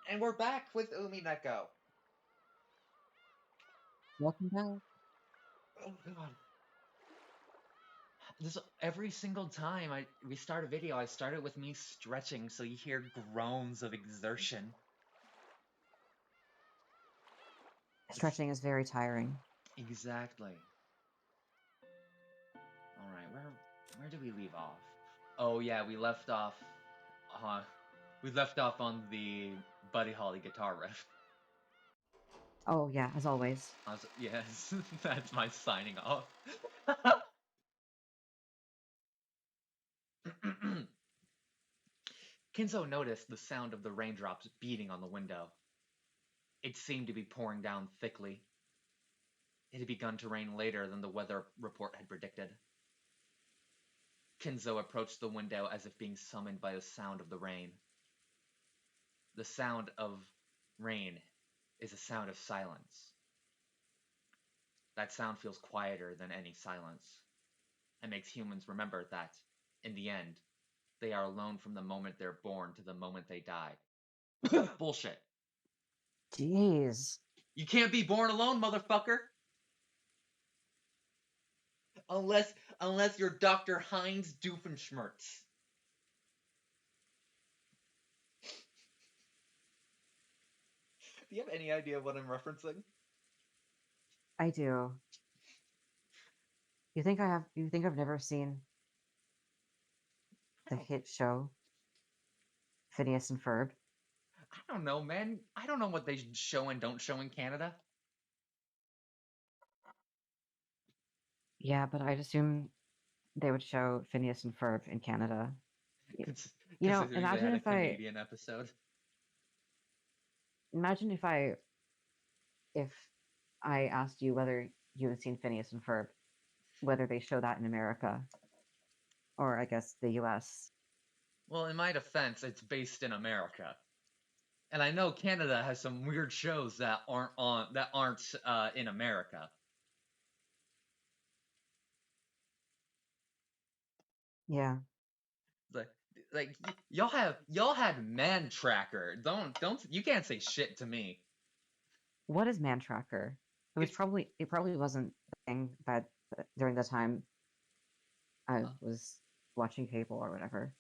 And we're back with Umineko. Welcome back. Oh god. This every single time we start a video, I start it with me stretching so you hear groans of exertion. It's Stretching is very tiring. exactly. Alright, where did we leave off? Oh yeah, uh we left off on the Buddy Holly guitar riff. Oh yeah, as always. Yes, that's my signing off. Kinzo noticed the sound of the raindrops beating on the window. It seemed to be pouring down thickly. It had begun to rain later than the weather report had predicted. Kinzo approached the window as if being summoned by the sound of the rain. The sound of rain is a sound of silence. That sound feels quieter than any silence, and makes humans remember that, in the end, they are alone from the moment they're born to the moment they die. Bullshit. Jeez. You can't be born alone, motherfucker! Unless you're Dr. Heinz Doofenshmirtz. Do you have any idea what I'm referencing? I do. You think I've never seen I the don't hit show Phineas and Ferb? I don't know, man. I don't know what they show and don't show in Canada. Yeah, but I'd assume they would show Phineas and Ferb in Canada. Y- You know, Considering they had a Canadian episode. imagine if I asked you whether you had seen Phineas and Ferb, whether they show that in America or I guess the US. Well, in my defense, it's based in America. And I know Canada has some weird shows that aren't in America. Yeah. Like like y'all had Man Tracker. Don't you can't say shit to me. What is Man Tracker? It's It probably wasn't a thing that during the time I uh, was watching cable or whatever.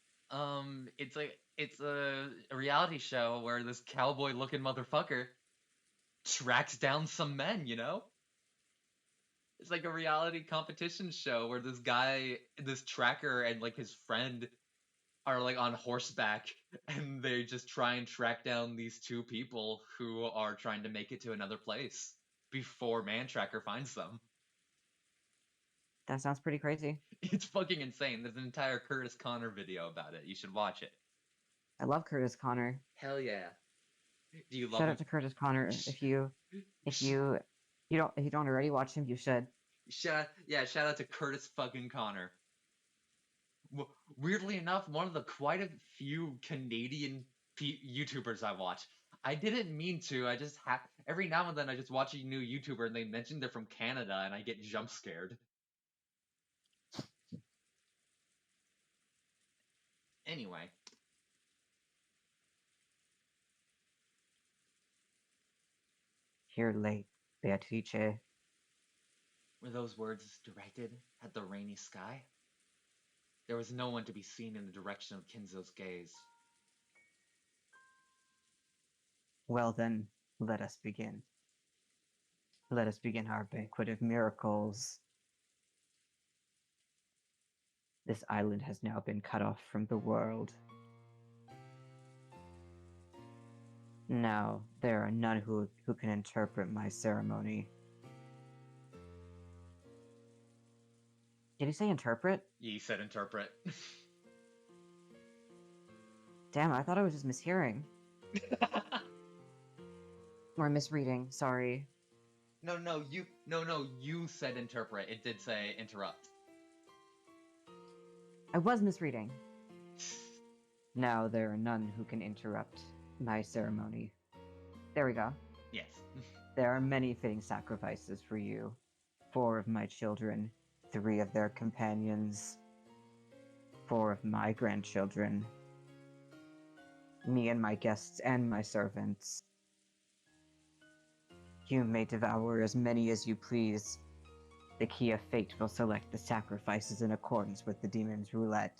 it's a reality show where this cowboy looking motherfucker tracks down some men. It's like a reality competition show where this tracker and like his friend are like on horseback and they just try and track down these two people who are trying to make it to another place before Man Tracker finds them. That sounds pretty crazy. It's fucking insane. There's an entire Curtis Connor video about it. You should watch it. I love Curtis Connor. Hell yeah. Do you love Shout out him? to Curtis Connor. If you don't already watch him, you should. Shout out to Curtis fucking Connor. Weirdly enough, one of the quite a few Canadian YouTubers I watch. I didn't mean to. I just have every now and then I just watch a new YouTuber and they mention they're from Canada and I get jump scared. Anyway, Here late, Beatrice. were those words directed at the rainy sky? There was no one to be seen in the direction of Kinzo's gaze. Well then, let us begin. Let us begin our banquet of miracles. This island has now been cut off from the world. Now, there are none who can interpret my ceremony. Did he say interpret? Ye said interpret. Damn, I thought I was just mishearing. Or misreading, sorry. No, you said interpret. It did say interrupt. I was misreading. Now there are none who can interrupt my ceremony. There we go. Yes. There are many fitting sacrifices for you. 4 of my children, 3 of their companions, 4 of my grandchildren. me and my guests and my servants. You may devour as many as you please. The key of fate will select the sacrifices in accordance with the demon's roulette.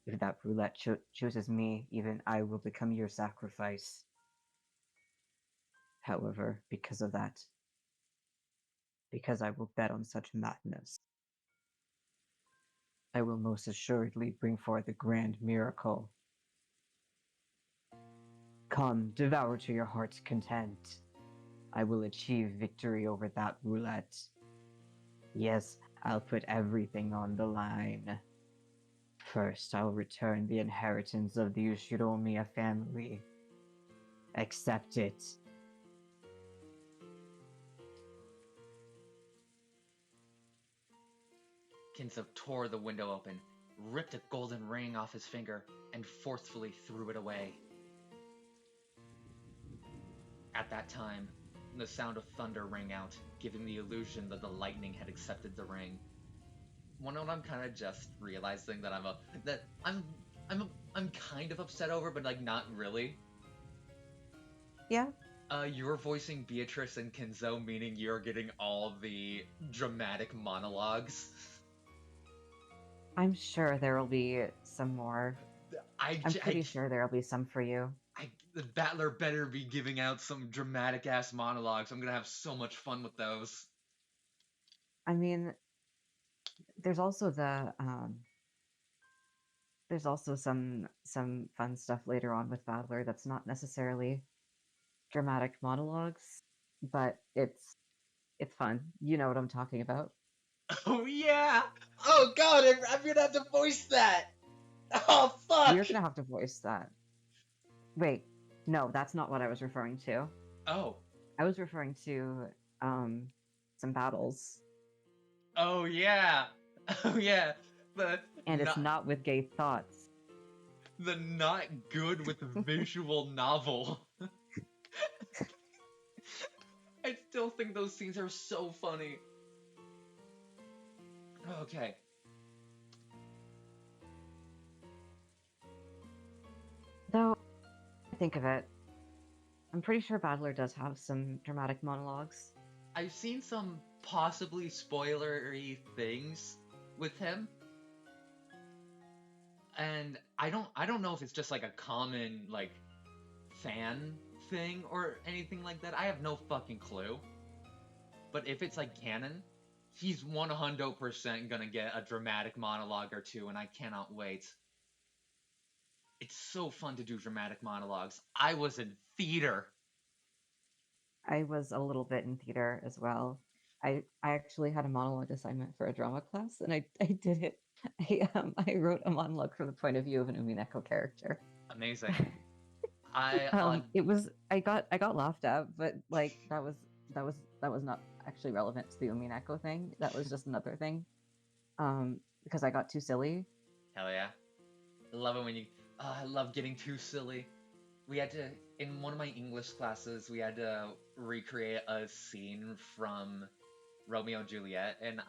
If that roulette chooses me, even I will become your sacrifice. However, because of that, because I will bet on such madness, I will most assuredly bring forth a grand miracle. Come, devour to your heart's content. I will achieve victory over that roulette. Yes, I'll put everything on the line. First, I'll return the inheritance of the Ushiromiya family. Accept it. Kinzo tore the window open, ripped a golden ring off his finger, and forcefully threw it away. At that time, the sound of thunder rang out, giving the illusion that the lightning had accepted the ring. One of I'm kind of just realizing that I'm kind of upset over, but like not really. Yeah, You're voicing Beatrice and Kenzo, meaning you're getting all the dramatic monologues. I'm sure there will be some more. I, I'm j- pretty sure there will be some for you. the Battler better be giving out some dramatic ass monologues. I'm gonna have so much fun with those. I mean, there's also there's also some fun stuff later on with Battler that's not necessarily dramatic monologues, but it's fun. You know what I'm talking about. Oh yeah! Oh god, I'm gonna have to voice that! Oh You're fuck! gonna have to voice that. Wait, no, that's not what I was referring to. Oh. I was referring to um some battles, Oh yeah! Oh yeah! The and it's not not with gay thoughts. the not good with visual novel. I still think those scenes are so funny. Okay. Though, think of it, I'm pretty sure Battler does have some dramatic monologues. I've seen some possibly spoilery things with him, and I don't know if it's just like a common like fan thing or anything like that. I have no fucking clue. But if it's like canon, he's 100% gonna get a dramatic monologue or two, and I cannot wait. It's so fun to do dramatic monologues. I was in theater. I was a little bit in theater as well. I actually had a monologue assignment for a drama class, and I did it. I wrote a monologue from the point of view of an Umineko character. Amazing. I It was I got laughed at, but like that was not actually relevant to the Umineko thing. That was just another thing. Because I got too silly. hell yeah. I love it when you. I love getting too silly. We had to in one of my English classes. We had to recreate a scene from Romeo and Juliet, and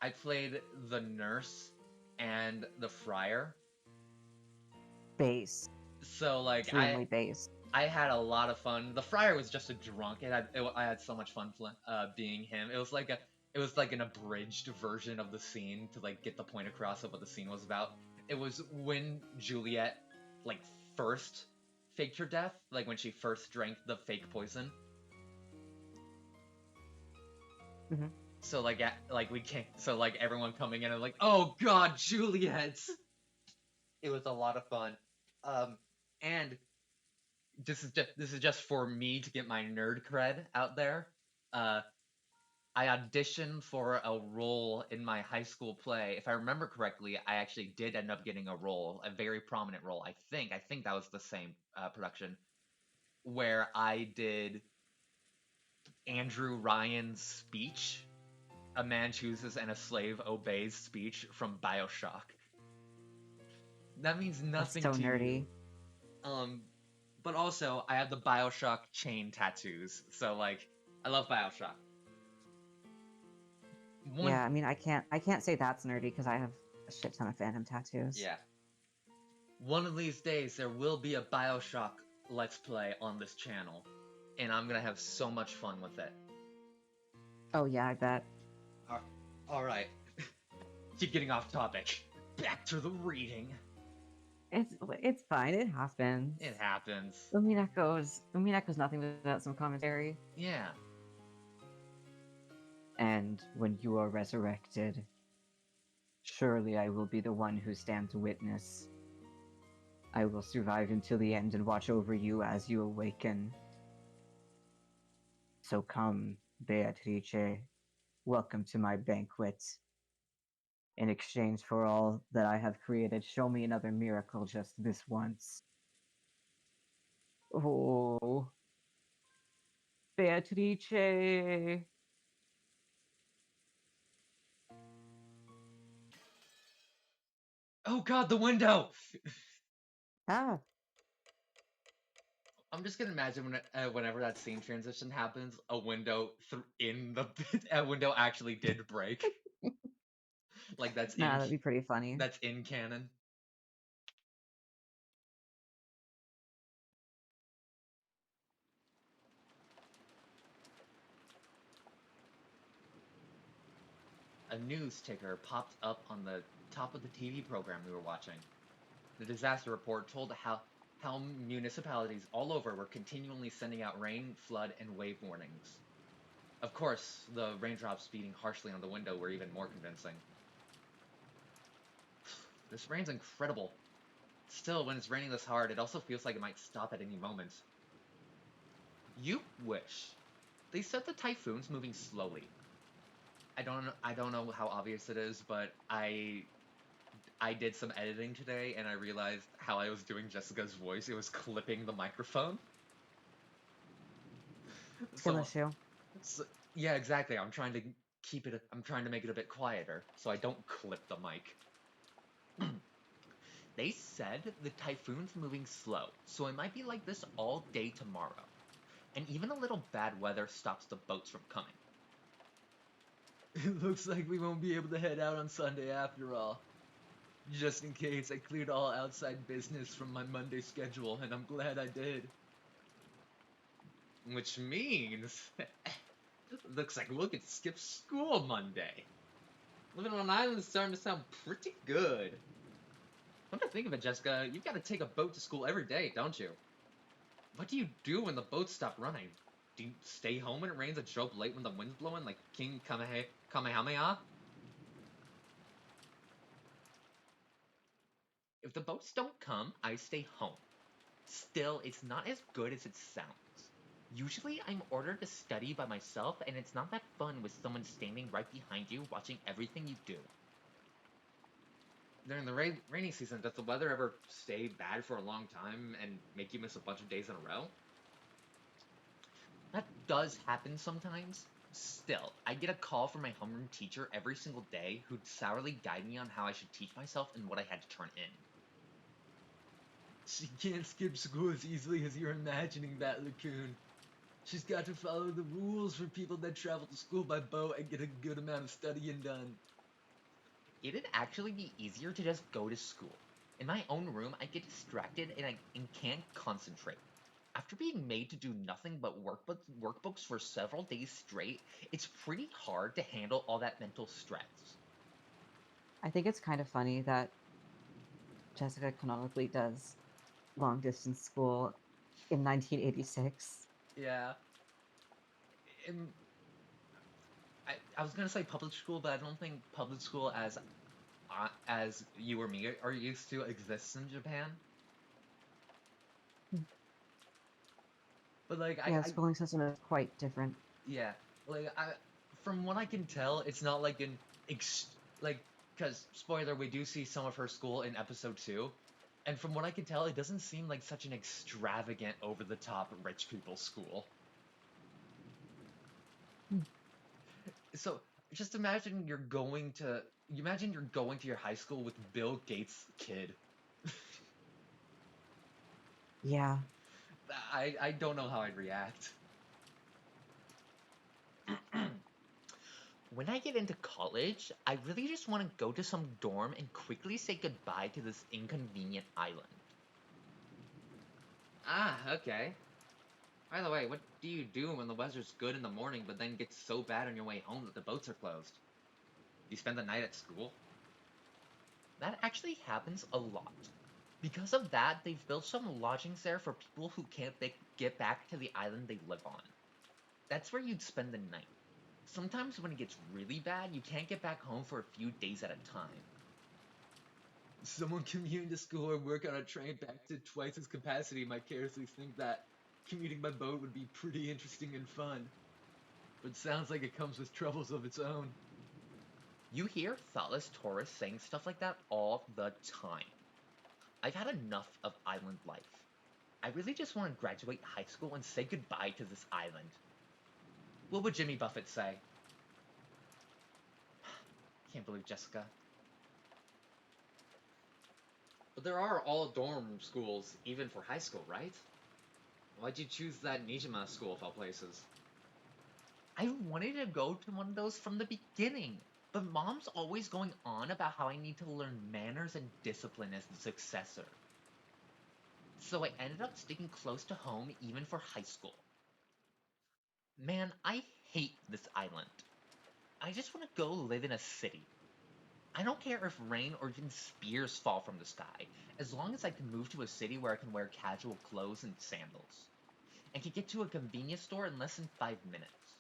I played the nurse and the friar. Base, So like extremely base. I had a lot of fun. The friar was just a drunk. I had so much fun being him. It was like an abridged version of the scene to like get the point across of what the scene was about. It was when Juliet like first faked her death, like when she first drank the fake poison. Hmm. So like we can't. So like everyone coming in and like, oh god, Juliet. It was a lot of fun. And this is just for me to get my nerd cred out there. Uh, I auditioned for a role in my high school play. If I remember correctly, I actually did end up getting a role, a very prominent role. I think that was the same production where I did Andrew Ryan's speech, "A Man Chooses and a Slave Obeys" speech from BioShock. That means That's nothing so to you. nerdy. Um, but also I have the BioShock chain tattoos, so like I love BioShock. One, Yeah, I mean I can't say that's nerdy because I have a shit ton of Phantom tattoos. yeah. One of these days, there will be a Bioshock Let's Play on this channel, and I'm gonna have so much fun with it. Oh yeah, I bet. Alright, keep getting off topic. Back to the reading. It's fine. It happens. It happens. Umineko's nothing without some commentary. Yeah. And when you are resurrected, surely I will be the one who stands witness. I will survive until the end and watch over you as you awaken. So come, Beatrice, welcome to my banquet. In exchange for all that I have created, show me another miracle just this once. Oh, Beatrice! Oh god, the window! Ah, I'm just gonna imagine whenever that scene transition happens, a window in the a window actually did break. Like nah, that'd be pretty funny. that's in canon. A news ticker popped up on the top of the TV program we were watching. The disaster report told how municipalities all over were continually sending out rain, flood, and wave warnings. Of course, the raindrops beating harshly on the window were even more convincing. This rain's incredible. Still, when it's raining this hard, it also feels like it might stop at any moment. You wish. They said the typhoon's moving slowly. I don't know how obvious it is, but I did some editing today and I realized how I was doing Jessica's voice. It was clipping the microphone. Skill So, issue. so yeah, exactly. I'm trying to make it a bit quieter so I don't clip the mic. They said the typhoon's moving slow, so it might be like this all day tomorrow. And even a little bad weather stops the boats from coming. It looks like we won't be able to head out on Sunday after all. Just in case, I cleared all outside business from my Monday schedule, and I'm glad I did. Which means, looks like we'll get to skip school Monday. Living on an island is starting to sound pretty good. Come to think of it, Jessica, you've got to take a boat to school every day, don't you? What do you do when the boats stop running? Do you stay home when it rains and show up late when the wind's blowing like King Kamehameha? If the boats don't come, I stay home. Still, it's not as good as it sounds. Usually, I'm ordered to study by myself, and it's not that fun with someone standing right behind you watching everything you do. During the rainy season, does the weather ever stay bad for a long time and make you miss a bunch of days in a row? That does happen sometimes. Still, I get a call from my homeroom teacher every single day who'd sourly guide me on how I should teach myself and what I had to turn in. She can't skip school as easily as you're imagining that, Lacoon. She's got to follow the rules for people that travel to school by boat and get a good amount of studying done. It'd actually be easier to just go to school. In my own room, I get distracted and can't concentrate. After being made to do nothing but workbooks for several days straight, it's pretty hard to handle all that mental stress. I think it's kind of funny that Jessica canonically does long distance school in 1986. Yeah. And I was gonna say public school, but I don't think public school as you or me are used to exists in Japan. Hmm. But like Yeah, the schooling system is quite different. yeah, like from what I can tell, it's not like like because spoiler, we do see some of her school in episode 2, and from what I can tell, it doesn't seem like such an extravagant, over the top rich people school. Hmm. So just imagine you're going to your high school with Bill Gates' kid. Yeah. I don't know how I'd react. When I get into college, I really just want to go to some dorm and quickly say goodbye to this inconvenient island. Ah, okay. By the way, what do you do when the weather's good in the morning but then gets so bad on your way home that the boats are closed? Do you spend the night at school? That actually happens a lot. Because of that, they've built some lodgings there for people who can't get back to the island they live on. That's where you'd spend the night. Sometimes when it gets really bad, you can't get back home for a few days at a time. Someone commuting to school or work on a train back to twice its capacity might carelessly think that commuting by boat would be pretty interesting and fun. But sounds like it comes with troubles of its own. You hear thoughtless tourists saying stuff like that all the time. I've had enough of island life. I really just want to graduate high school and say goodbye to this island. What would Jimmy Buffett say? Can't believe Jessica. But there are all dorm schools, even for high school, right? Why'd you choose that Nijima school of all places? I wanted to go to one of those from the beginning, but mom's always going on about how I need to learn manners and discipline as the successor. So I ended up sticking close to home even for high school. Man, I hate this island. I just want to go live in a city. I don't care if rain or even spears fall from the sky, as long as I can move to a city where I can wear casual clothes and sandals, and can get to a convenience store in less than 5 minutes.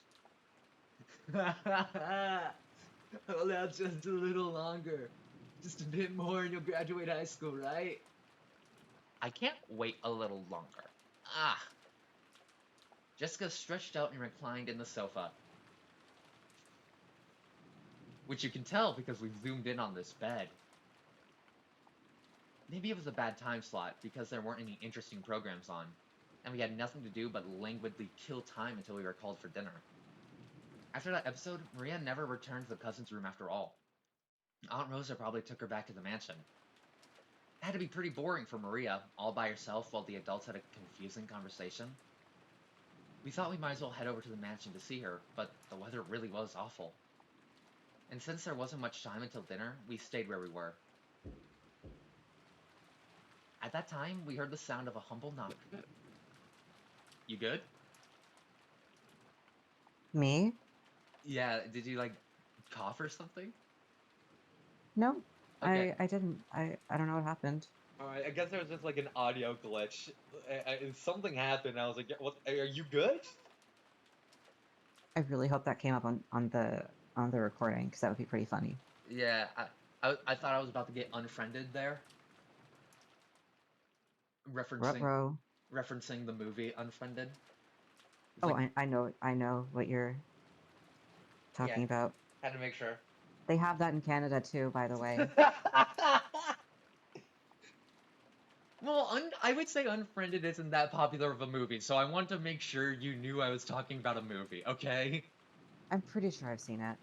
Hold out just a little longer. Just a bit more and you'll graduate high school, right? I can't wait a little longer. Ah. Jessica stretched out and reclined in the sofa. Which you can tell because we've zoomed in on this bed. Maybe it was a bad time slot because there weren't any interesting programs on, and we had nothing to do but languidly kill time until we were called for dinner. After that episode, Maria never returned to the cousin's room after all. Aunt Rosa probably took her back to the mansion. It had to be pretty boring for Maria, all by herself while the adults had a confusing conversation. We thought we might as well head over to the mansion to see her, but the weather really was awful. And since there wasn't much time until dinner, we stayed where we were. At that time, we heard the sound of a humble knock. You good? Me? Yeah, did you like cough or something? No, Okay. I didn't. I don't know what happened. Alright, I guess there was just like an audio glitch. Something happened. I was like, "What? Are you good?" I really hope that came up on the recording because that would be pretty funny. Yeah, I thought I was about to get unfriended there, referencing Ruh-roh. referencing the movie Unfriended. It's Oh, like, I know what you're yeah, talking about. had to make sure. They have that in Canada too, by the way. Well, I would say Unfriended isn't that popular of a movie, so I want to make sure you knew I was talking about a movie, okay? I'm pretty sure I've seen it.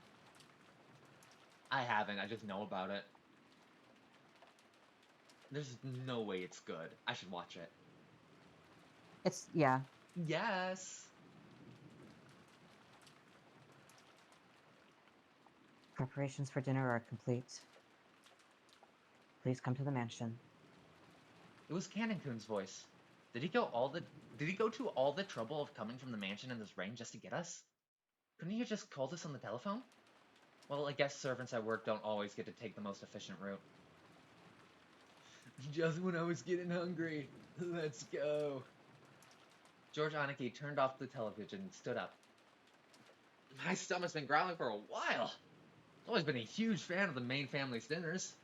I haven't, I just know about it. There's no way it's good. I should watch it. Yeah. Yes! Preparations for dinner are complete. Please come to the mansion. It was Cannon-kun's voice. Did he go to all the trouble of coming from the mansion in this rain just to get us? Couldn't he have just called us on the telephone? Well, I guess servants at work don't always get to take the most efficient route. Just when I was getting hungry. Let's go. George Aniki turned off the television and stood up. My stomach's been growling for a while. I've always been a huge fan of the main family's dinners.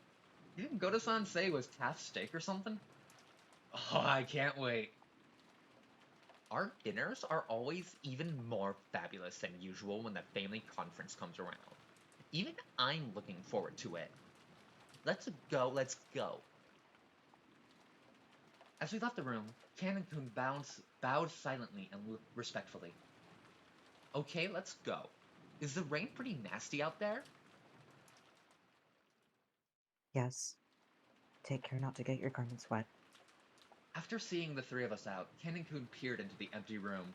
You didn't go to Sansei was Taft steak or something? Oh, I can't wait. Our dinners are always even more fabulous than usual when the family conference comes around. Even I'm looking forward to it. Let's go, let's go. As we left the room, Cannon-kun bowed silently and respectfully. Okay, let's go. Is the rain pretty nasty out there? Yes. Take care not to get your garments wet. After seeing the three of us out, Cannon-kun peered into the empty room.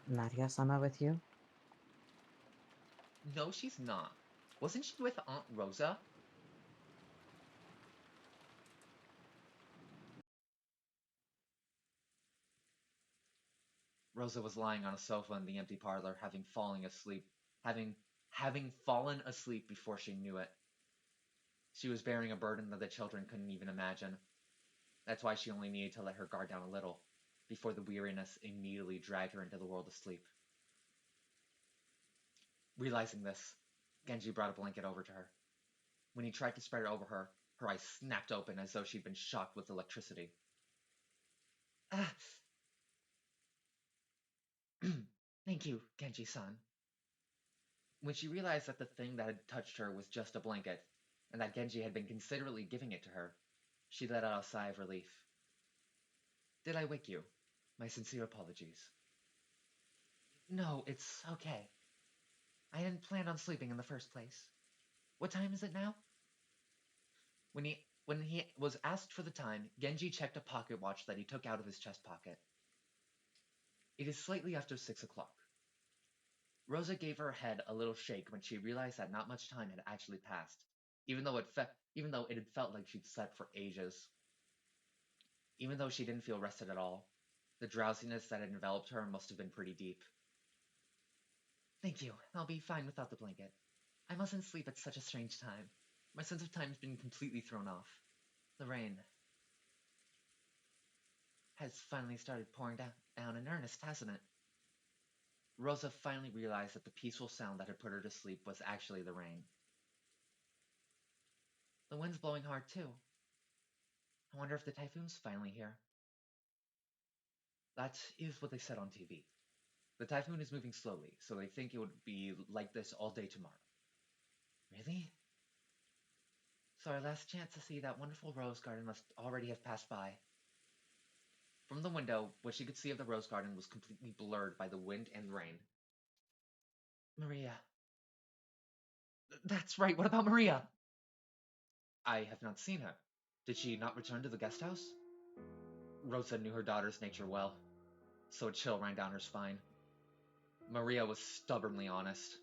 Nadia-sama with you? No, she's not. Wasn't she with Aunt Rosa? Rosa was lying on a sofa in the empty parlor, having having fallen asleep before she knew it. She was bearing a burden that the children couldn't even imagine. That's why she only needed to let her guard down a little, before the weariness immediately dragged her into the world of sleep. Realizing this, Genji brought a blanket over to her. When he tried to spread it over her, her eyes snapped open as though she'd been shocked with electricity. Ah! Thank you, Genji-san. When she realized that the thing that had touched her was just a blanket, and that Genji had been considerately giving it to her, she let out a sigh of relief. Did I wake you? My sincere apologies. No, it's okay. I hadn't planned on sleeping in the first place. What time is it now? When he was asked for the time, Genji checked a pocket watch that he took out of his chest pocket. It is slightly after 6 o'clock. Rosa gave her head a little shake when she realized that not much time had actually passed, even though it had felt like she'd slept for ages. Even though she didn't feel rested at all, the drowsiness that had enveloped her must have been pretty deep. Thank you. I'll be fine without the blanket. I mustn't sleep at such a strange time. My sense of time's been completely thrown off. The rain has finally started pouring down in earnest, hasn't it? Rosa finally realized that the peaceful sound that had put her to sleep was actually the rain. The wind's blowing hard too. I wonder if the typhoon's finally here. That is what they said on TV. The typhoon is moving slowly, so they think it would be like this all day tomorrow. Really? So our last chance to see that wonderful rose garden must already have passed by. From the window, what she could see of the rose garden was completely blurred by the wind and rain. Maria. That's right, what about Maria? I have not seen her. Did she not return to the guest house? Rosa knew her daughter's nature well, so a chill ran down her spine. Maria was stubbornly honest.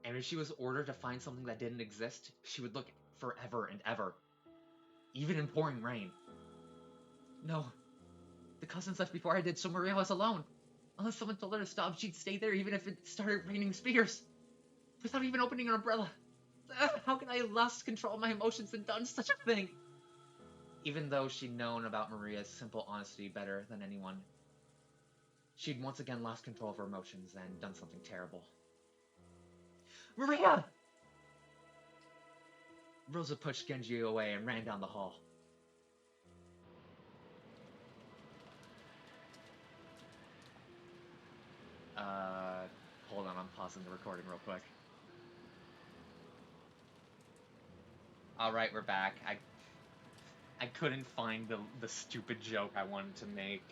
And if she was ordered to find something that didn't exist, she would look forever and ever. Even in pouring rain. No. The cousins left before I did, so Maria was alone. Unless someone told her to stop, she'd stay there even if it started raining spears. Without even opening an umbrella. How can I have lost control of my emotions and done such a thing? Even though she'd known about Maria's simple honesty better than anyone, she'd once again lost control of her emotions and done something terrible. Maria! Rosa pushed Genji away and ran down the hall. Hold on, I'm pausing the recording real quick. Alright, we're back. I couldn't find the stupid joke I wanted to make.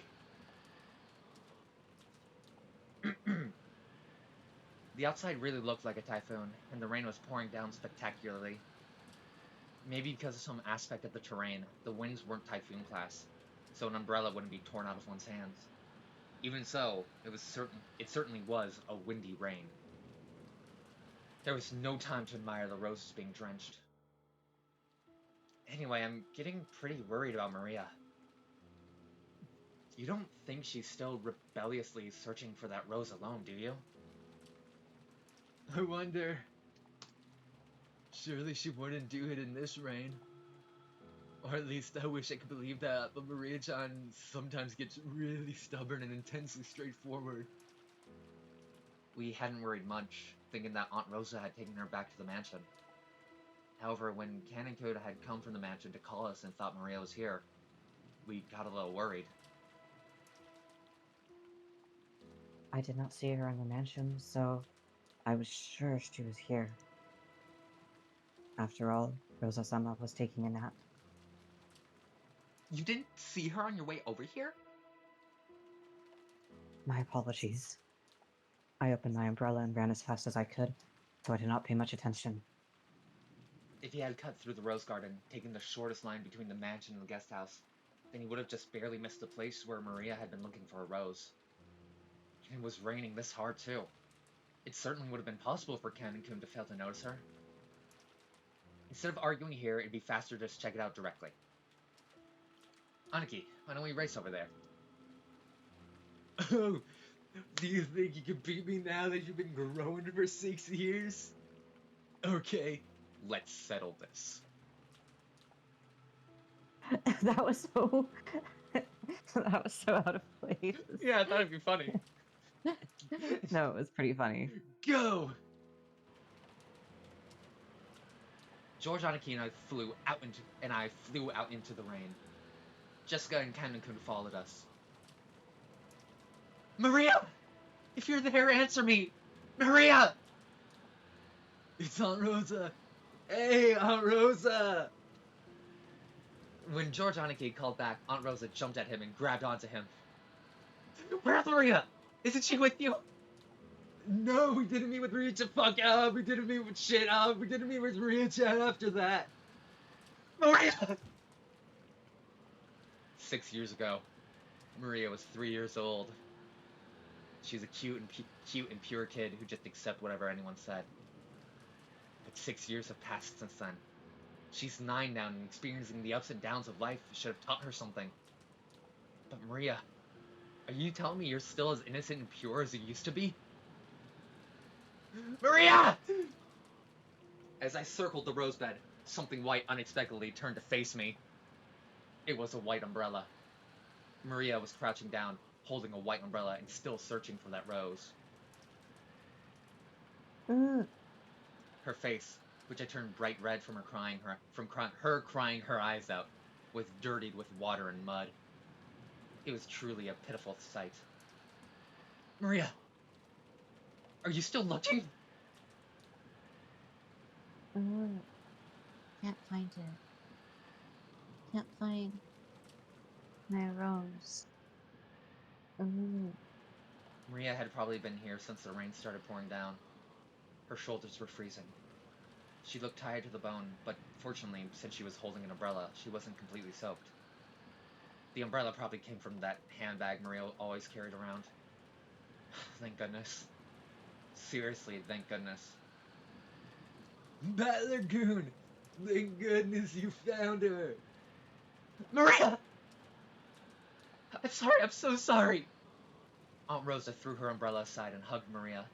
The outside really looked like a typhoon, and the rain was pouring down spectacularly. Maybe because of some aspect of the terrain, the winds weren't typhoon class, so an umbrella wouldn't be torn out of one's hands. Even so, it certainly was a windy rain. There was no time to admire the roses being drenched. Anyway, I'm getting pretty worried about Maria. You don't think she's still rebelliously searching for that rose alone, do you? I wonder. Surely she wouldn't do it in this rain. Or at least I wish I could believe that, but Maria-chan sometimes gets really stubborn and intensely straightforward. We hadn't worried much, thinking that Aunt Rosa had taken her back to the mansion. However, when Canon Koda had come from the mansion to call us and thought Maria was here, we got a little worried. I did not see her in the mansion, so I was sure she was here. After all, Rosa-sama was taking a nap. You didn't see her on your way over here? My apologies. I opened my umbrella and ran as fast as I could, so I did not pay much attention. If he had cut through the rose garden, taking the shortest line between the mansion and the guest house, then he would have just barely missed the place where Maria had been looking for a rose. It was raining this hard, too. It certainly would have been possible for Canon-kun to fail to notice her. Instead of arguing here, it'd be faster to just check it out directly. Aniki, why don't we race over there? Oh, do you think you can beat me now that you've been growing for 6 years? Okay, let's settle this. That was so. That was so out of place. Yeah, I thought it'd be funny. No, it was pretty funny. Go! George, Aniki, and I flew out into the rain. Jessica and Canon-kun followed us. Maria! If you're there, answer me! Maria! It's Aunt Rosa. Hey, Aunt Rosa! When George Aniki called back, Aunt Rosa jumped at him and grabbed onto him. Where's Maria? Isn't she with you? No, we didn't meet with Maria to fuck up. We didn't meet with shit up. We didn't meet with Maria chat after that. Maria! 6 years ago, Maria was 3 years old. She's a cute and pure kid who just accepts whatever anyone said. But 6 years have passed since then. She's 9 now and experiencing the ups and downs of life should have taught her something. But Maria, are you telling me you're still as innocent and pure as you used to be? Maria! As I circled the rosebed, something white unexpectedly turned to face me. It was a white umbrella. Maria was crouching down, holding a white umbrella and still searching for that rose. Her face, which had turned bright red from her crying her eyes out, was dirtied with water and mud. It was truly a pitiful sight. Maria, are you still looking? Can't find it. Can't find my rose. Maria had probably been here since the rain started pouring down. Her shoulders were freezing. She looked tired to the bone, but fortunately, since she was holding an umbrella, she wasn't completely soaked. The umbrella probably came from that handbag Maria always carried around. Thank goodness. Seriously, thank goodness. Bat Lagoon! Thank goodness you found her! Maria! I'm sorry, I'm so sorry! Aunt Rosa threw her umbrella aside and hugged Maria.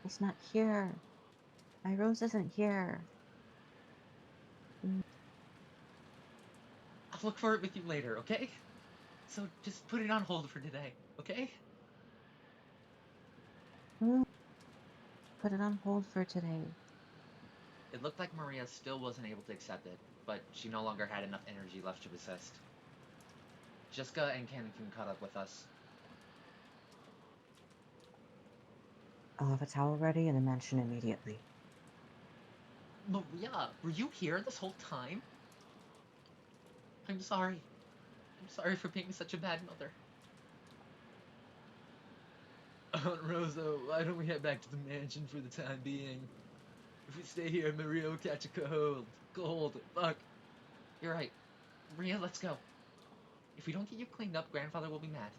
It's not here. My rose isn't here. I'll look for it with you later, okay? So just put it on hold for today, okay? Put it on hold for today. It looked like Maria still wasn't able to accept it, but she no longer had enough energy left to resist. Jessica and Canon-kun caught up with us. I'll have a towel ready in the mansion immediately. Maria, were you here this whole time? I'm sorry. I'm sorry for being such a bad mother. Aunt Rosa, why don't we head back to the mansion for the time being? If we stay here, Maria will catch a cold. Fuck. You're right. Maria, let's go. If we don't get you cleaned up, Grandfather will be mad.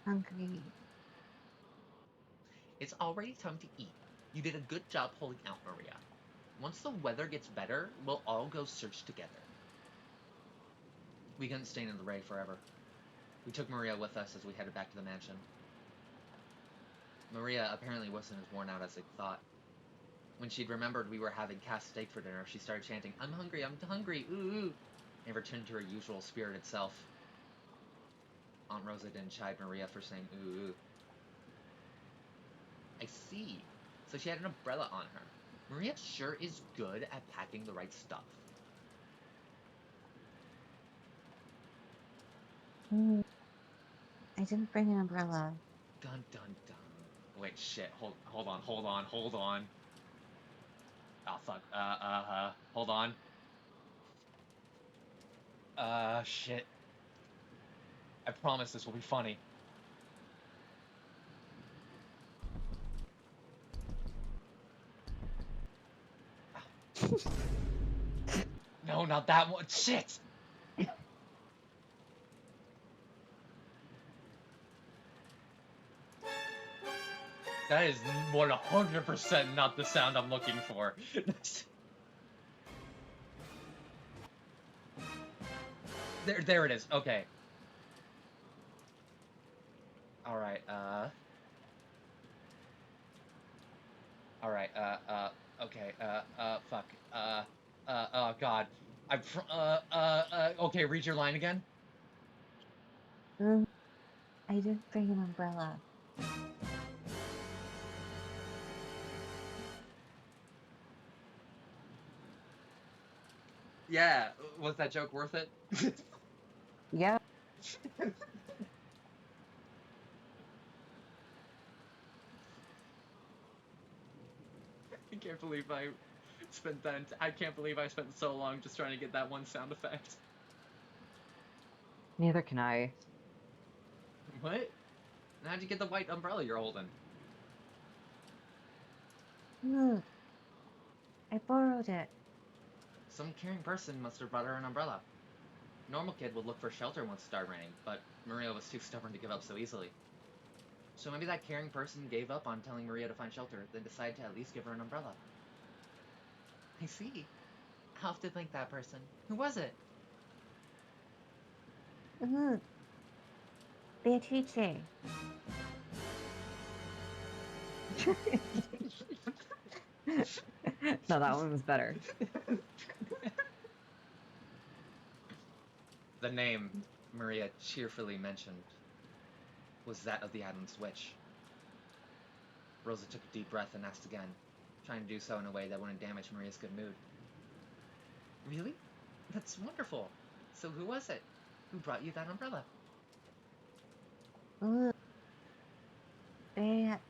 Hungry. It's already time to eat. You did a good job holding out, Maria. Once the weather gets better, we'll all go search together. We couldn't stay in the rain forever. We took Maria with us as we headed back to the mansion. Maria apparently wasn't as worn out as I thought. When she'd remembered we were having cast steak for dinner, she started chanting, I'm hungry, ooh, ooh, and returned to her usual spirited self. Aunt Rosa didn't chide Maria for saying ooh, ooh. I see. So she had an umbrella on her. Maria sure is good at packing the right stuff. I didn't bring an umbrella. Dun dun dun. Wait, shit. Hold on. Oh fuck. Hold on. Shit. I promise this will be funny. No, not that one. Shit! That is 100% not the sound I'm looking for. There it is. Okay. All right. All right. Okay. Fuck. Oh God. Okay. Read your line again. I didn't bring an umbrella. Yeah. Was that joke worth it? Yeah. I can't believe I spent that. I can't believe I spent so long just trying to get that one sound effect. Neither can I. What? How'd you get the white umbrella you're holding? Look, I borrowed it. Some caring person must have brought her an umbrella. Normal kid would look for shelter once it started raining, but Maria was too stubborn to give up so easily. So maybe that caring person gave up on telling Maria to find shelter, then decided to at least give her an umbrella. I see. I'll have to thank that person. Who was it? Look, Beatrice. No, that one was better. The name Maria cheerfully mentioned was that of the Adam's witch. Rosa took a deep breath and asked again, trying to do so in a way that wouldn't damage Maria's good mood. Really? That's wonderful. So who was it? Who brought you that umbrella? Look, Beatrice.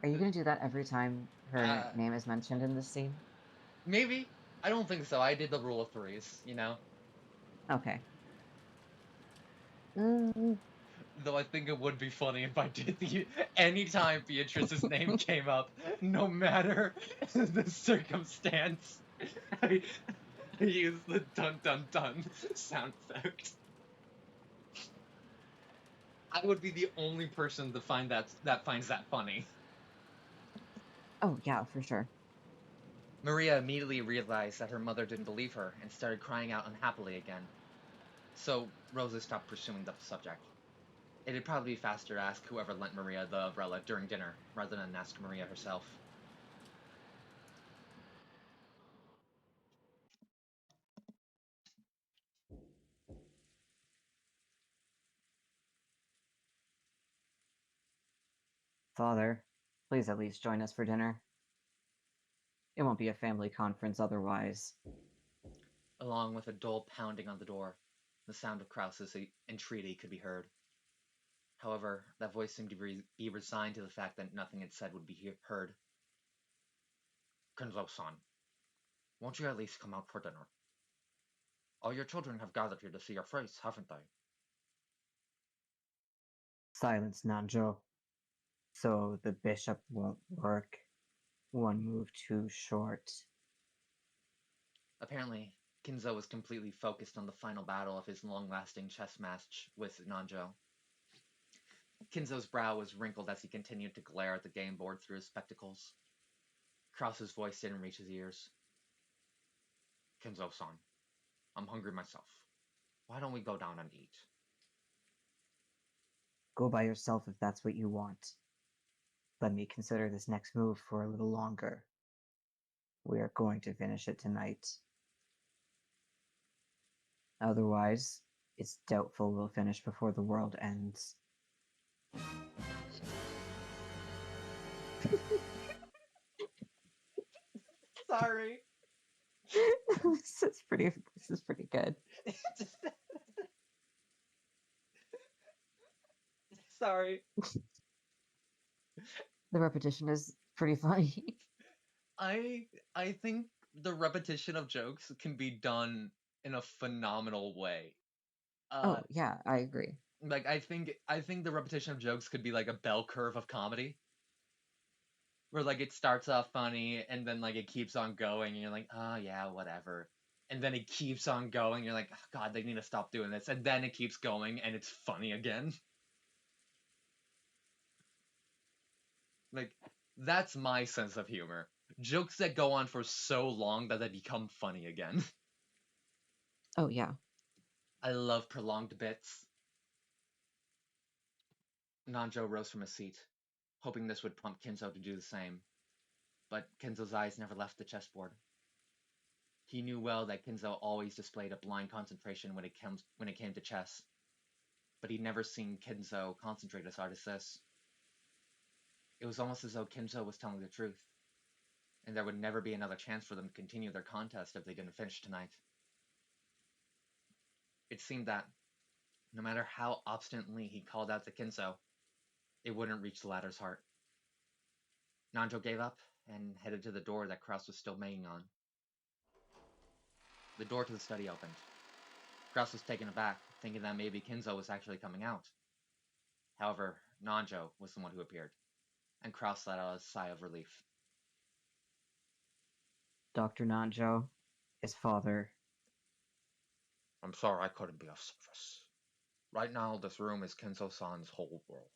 Are you gonna do that every time her Uh, name is mentioned in this scene? maybe. I don't think so. I did the rule of threes, you know? Okay. Mm, Though I think it would be funny if I did the anytime Beatrice's name came up, no matter the circumstance, I, I use the dun dun dun sound effect. I would be the only person to find that finds that funny. Oh, yeah, for sure. Maria immediately realized that her mother didn't believe her and started crying out unhappily again. So Rosa stopped pursuing the subject. It'd probably be faster to ask whoever lent Maria the umbrella during dinner rather than ask Maria herself. Father, please at least join us for dinner. It won't be a family conference otherwise. Along with a dull pounding on the door, the sound of Krause's entreaty could be heard. However, that voice seemed to be resigned to the fact that nothing it said would be heard. Kenzo-san, won't you at least come out for dinner? All your children have gathered here to see your face, haven't they? Silence, Nanjo. So the bishop won't work. One move too short. Apparently, Kinzo was completely focused on the final battle of his long-lasting chess match with Nanjo. Kinzo's brow was wrinkled as he continued to glare at the game board through his spectacles. Krause's voice didn't reach his ears. Kinzo-san, I'm hungry myself. Why don't we go down and eat? Go by yourself if that's what you want. Let me consider this next move for a little longer. We are going to finish it tonight. Otherwise, it's doubtful we'll finish before the world ends. Sorry. This is pretty good. Sorry. The repetition is pretty funny. I I think the repetition of jokes can be done in a phenomenal way. Oh, Uh yeah, I agree. like I think the repetition of jokes could be like a bell curve of comedy. where like it starts off funny and then like it keeps on going and you're like, oh yeah, whatever. And then it keeps on going, you're like, oh, God, they need to stop doing this. And then it keeps going and it's funny again. Like, that's my sense of humor. Jokes that go on for so long that they become funny again. Oh, yeah. I love prolonged bits. Nanjo rose from his seat, hoping this would prompt Kinzo to do the same. But Kinzo's eyes never left the chessboard. He knew well that Kinzo always displayed a blind concentration when it came to chess, but he'd never seen Kinzo concentrate as hard as this. It was almost as though Kinzo was telling the truth, and there would never be another chance for them to continue their contest if they didn't finish tonight. It seemed that, no matter how obstinately he called out to Kinzo, it wouldn't reach the latter's heart. Nanjo gave up and headed to the door that Kraus was still banging on. The door to the study opened. Kraus was taken aback, thinking that maybe Kinzo was actually coming out. However, Nanjo was the one who appeared, and Kraus let out a sigh of relief. Dr. Nanjo, his father. I'm sorry I couldn't be of service. Right now, this room is Kenzo-san's whole world.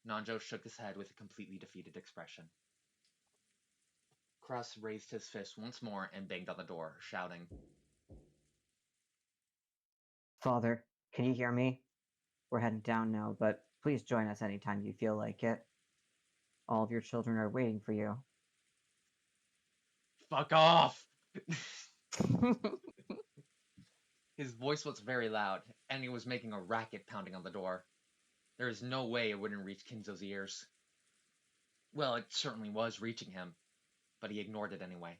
Nanjo shook his head with a completely defeated expression. Kraus raised his fist once more and banged on the door, shouting, Father, can you hear me? We're heading down now, but please join us anytime you feel like it. All of your children are waiting for you. Fuck off! His voice was very loud, and he was making a racket pounding on the door. There is no way it wouldn't reach Kinzo's ears. Well, it certainly was reaching him, but he ignored it anyway.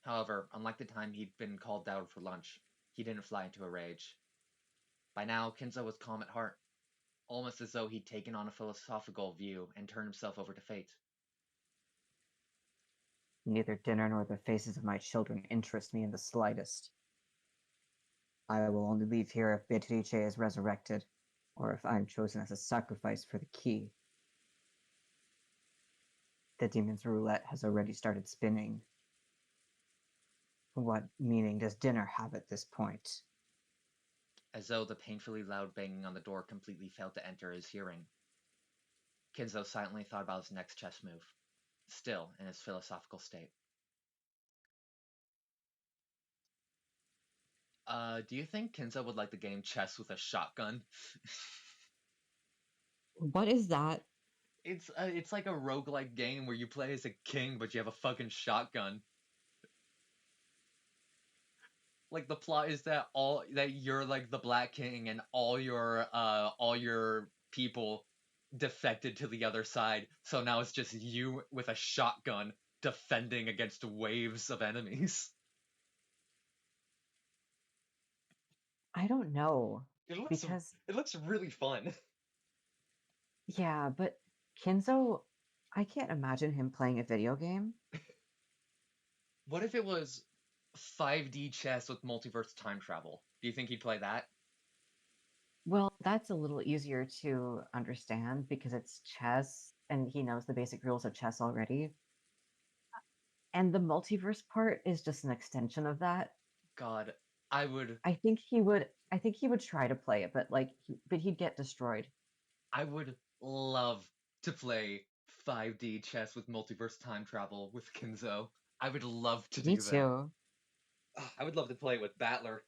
However, unlike the time he'd been called out for lunch, he didn't fly into a rage. By now, Kinzo was calm at heart, almost as though he'd taken on a philosophical view and turned himself over to fate. Neither dinner nor the faces of my children interest me in the slightest. I will only leave here if Beatrice is resurrected, or if I am chosen as a sacrifice for the key. The demon's roulette has already started spinning. What meaning does dinner have at this point? As though the painfully loud banging on the door completely failed to enter his hearing. Kinzo silently thought about his next chess move, still in his philosophical state. Do you think Kinzo would like the game chess with a shotgun? What is that? It's like a roguelike game where you play as a king, but you have a fucking shotgun. Like the plot is that you're like the Black King and all your people defected to the other side. So now it's just you with a shotgun defending against waves of enemies. I don't know. It looks Because, it looks really fun. yeah, but Kinzo, I can't imagine him playing a video game. What if it was 5D chess with multiverse time travel? Do you think he'd play that? Well, that's a little easier to understand because it's chess and he knows the basic rules of chess already. And the multiverse part is just an extension of that. God, I would I think he would try to play it, but but he'd get destroyed. I would love to play 5D chess with multiverse time travel with Kinzo. I would love to Me do that. too. I would love to play with Battler.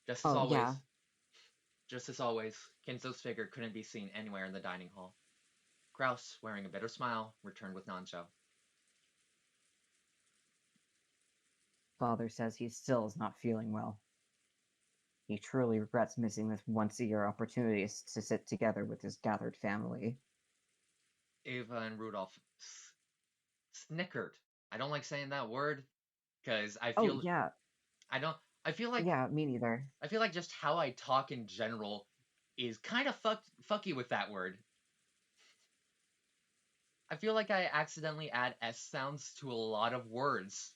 Just as Oh, always, yeah. just as always, Kinzo's figure couldn't be seen anywhere in the dining hall. Kraus, wearing a bitter smile, returned with Nanjo. Father says he still is not feeling well. He truly regrets missing this once-a-year opportunity to sit together with his gathered family. Ava and Rudolph snickered. I don't like saying that word because I Oh, feel yeah. I don't. I feel like Yeah, me neither. I feel like just how I talk in general is kind of fucky with that word. I feel like I accidentally add S sounds to a lot of words.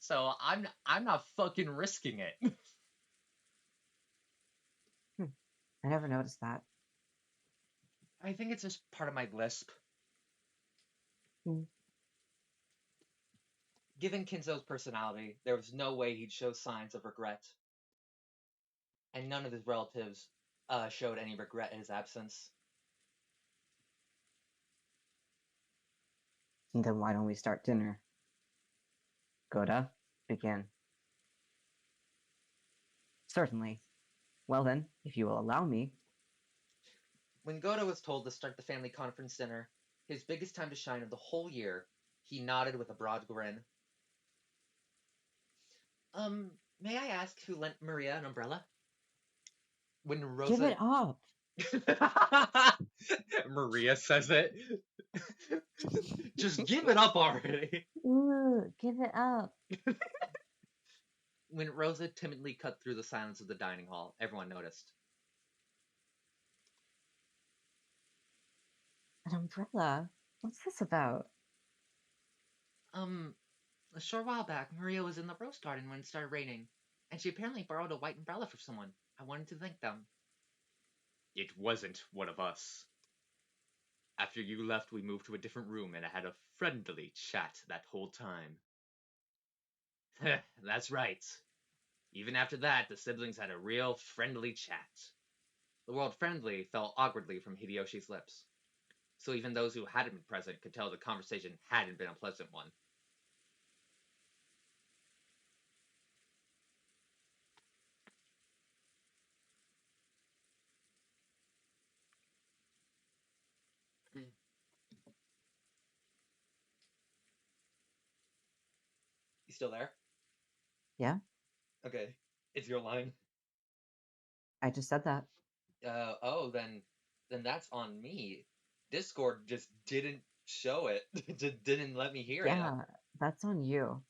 So I'm not fucking risking it. I never noticed that. I think it's just part of my lisp. Hmm. Given Kinzo's personality, there was no way he'd show signs of regret, and none of his relatives showed any regret at his absence. Then why don't we start dinner? Goda, begin. Certainly. Well then, if you will allow me. When Godo was told to start the family conference dinner, his biggest time to shine of the whole year, he nodded with a broad grin. May I ask who lent Maria an umbrella? When Give Rosa. it up! Maria says it. Just give it up already. Ooh, give it up. When Rosa timidly cut through the silence of the dining hall, everyone noticed. An umbrella? What's this about? A short while back, Maria was in the rose garden when it started raining, and she apparently borrowed a white umbrella from someone. I wanted to thank them. It wasn't one of us. After you left, we moved to a different room, and I had a friendly chat that whole time. That's right. Even after that, the siblings had a real friendly chat. The word friendly fell awkwardly from Hideyoshi's lips, so even those who hadn't been present could tell the conversation hadn't been a pleasant one. You still there? Yeah, Okay. It's your line. I just said that. Then that's on me. Discord just didn't show it. Just didn't let me hear it. Yeah, that's on you.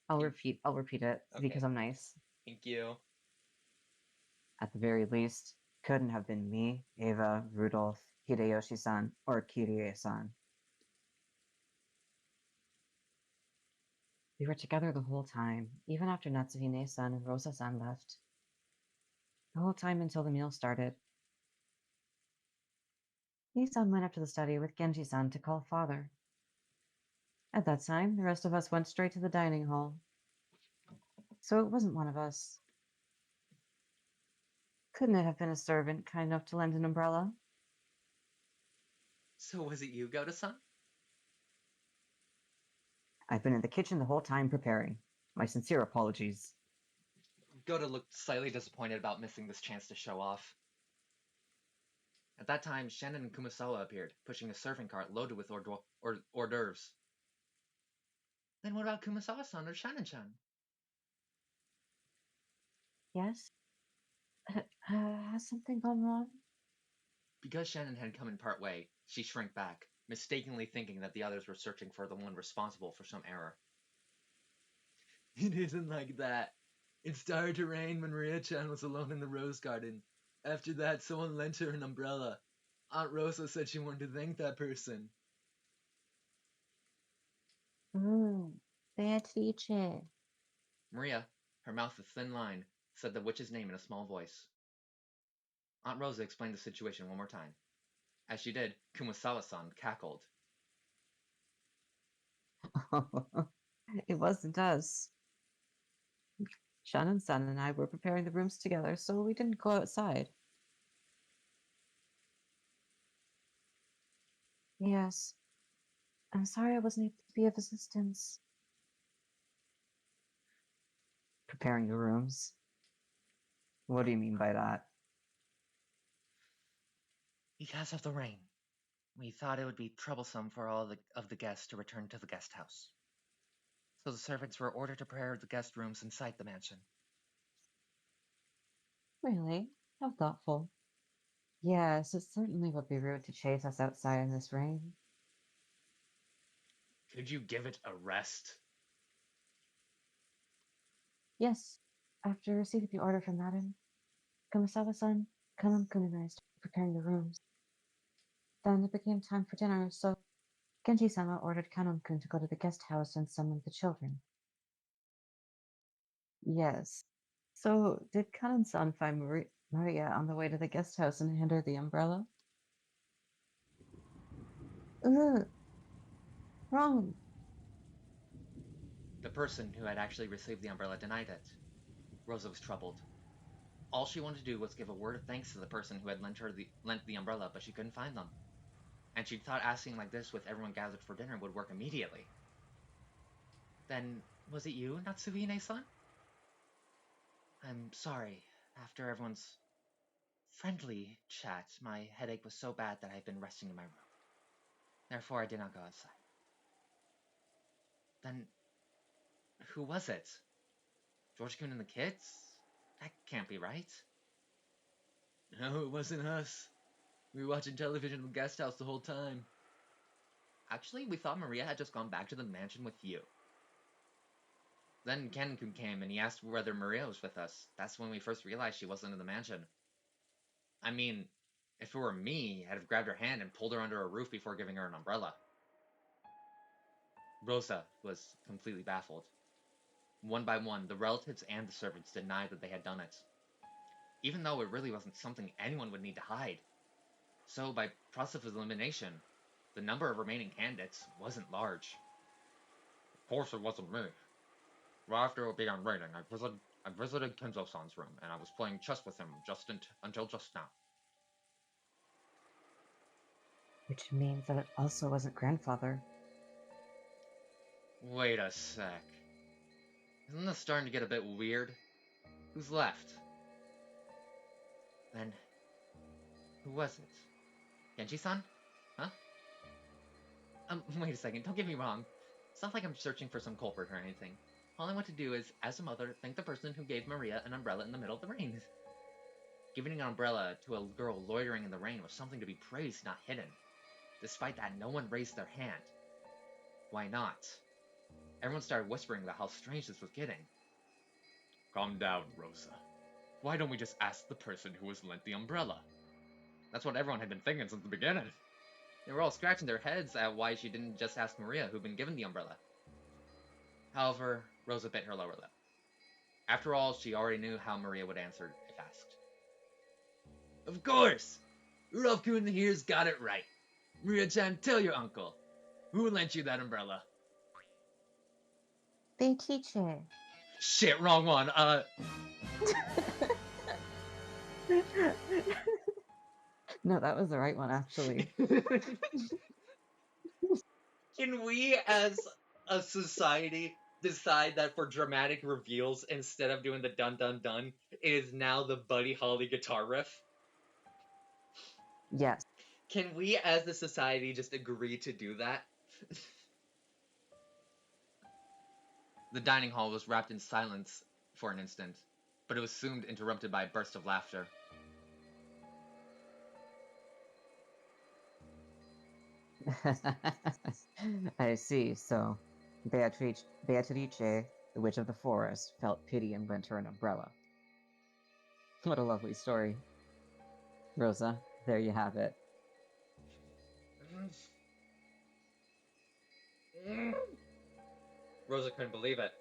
I'll repeat it because Okay. I'm nice. Thank you. At the very least, couldn't have been me, Ava, Rudolph, Hideyoshi-san, or Kirie-san. We were together the whole time, even after Natsuhine-san and Rosa-san left. The whole time until the meal started. Nii-san went up to the study with Genji-san to call father. At that time, the rest of us went straight to the dining hall. So it wasn't one of us. Couldn't it have been a servant kind enough to lend an umbrella? So was it you, Goda-san? I've been in the kitchen the whole time preparing. My sincere apologies. Goda looked slightly disappointed about missing this chance to show off. At that time, Shannon and Kumasawa appeared, pushing a serving cart loaded with hors d'oeuvres. Then what about Kumasawa-san or Shannon-chan? Yes? Has something gone wrong? Because Shannon had come in part way, she shrank back, mistakenly thinking that the others were searching for the one responsible for some error. It isn't like that. It started to rain when Maria-chan was alone in the rose garden. After that, someone lent her an umbrella. Aunt Rosa said she wanted to thank that person. Bad teacher. Maria, her mouth a thin line, said the witch's name in a small voice. Aunt Rosa explained the situation one more time. As she did, Kumasawa-san cackled. It wasn't us. Shannon-san and I were preparing the rooms together, so we didn't go outside. Yes. I'm sorry I wasn't able to be of assistance. Preparing the rooms? What do you mean by that? Because of the rain. We thought it would be troublesome for all of the guests to return to the guest house. So the servants were ordered to prepare the guest rooms inside the mansion. Really? How thoughtful. Yes, it certainly would be rude to chase us outside in this rain. Could you give it a rest? Yes, after receiving the order from Madam, Kumasawa-san, Kanon-kun and I started preparing the rooms. Then it became time for dinner, so Genji-sama ordered Kanon-kun to go to the guest house and summon the children. Yes. So, did Kanon-san find Maria on the way to the guest house and hand her the umbrella? Ugh, wrong. The person who had actually received the umbrella denied it. Rosa was troubled. All she wanted to do was give a word of thanks to the person who had lent the umbrella, but she couldn't find them. And she thought asking like this with everyone gathered for dinner would work immediately. Then, was it you, Natsuhine-san? I'm sorry. After everyone's friendly chat, my headache was so bad that I had been resting in my room. Therefore, I did not go outside. Then, who was it? George-kun and the kids? That can't be right. No, it wasn't us. We were watching television in the guest house the whole time. Actually, we thought Maria had just gone back to the mansion with you. Then Ken-kun came and he asked whether Maria was with us. That's when we first realized she wasn't in the mansion. I mean, if it were me, I'd have grabbed her hand and pulled her under a roof before giving her an umbrella. Rosa was completely baffled. One by one, the relatives and the servants denied that they had done it, even though it really wasn't something anyone would need to hide. So, by process of elimination, the number of remaining candidates wasn't large. Of course it wasn't me. Right after it began raining, I visited Kenzo-san's room, and I was playing chess with him until just now. Which means that it also wasn't grandfather. Wait a sec. Isn't this starting to get a bit weird? Who's left? Then, who was it? Genji-san? Huh? Wait a second, don't get me wrong. It's not like I'm searching for some culprit or anything. All I want to do is, as a mother, thank the person who gave Maria an umbrella in the middle of the rain. Giving an umbrella to a girl loitering in the rain was something to be praised, not hidden. Despite that, no one raised their hand. Why not? Everyone started whispering about how strange this was getting. Calm down, Rosa. Why don't we just ask the person who was lent the umbrella? That's what everyone had been thinking since the beginning. They were all scratching their heads at why she didn't just ask Maria, who'd been given the umbrella. However, Rosa bit her lower lip. After all, she already knew how Maria would answer if asked. Of course! Rokkenjima here's got it right. Maria-chan, tell your uncle. Who lent you that umbrella? They teacher. Shit, wrong one. No, that was the right one, actually. Can we, as a society, decide that for dramatic reveals, instead of doing the dun dun dun, it is now the Buddy Holly guitar riff? Yes. Can we, as the society, just agree to do that? The dining hall was wrapped in silence for an instant, but it was soon interrupted by a burst of laughter. I see. So, Beatrice, the witch of the forest, felt pity and lent her an umbrella. What a lovely story. Rosa, there you have it. Rosa couldn't believe it.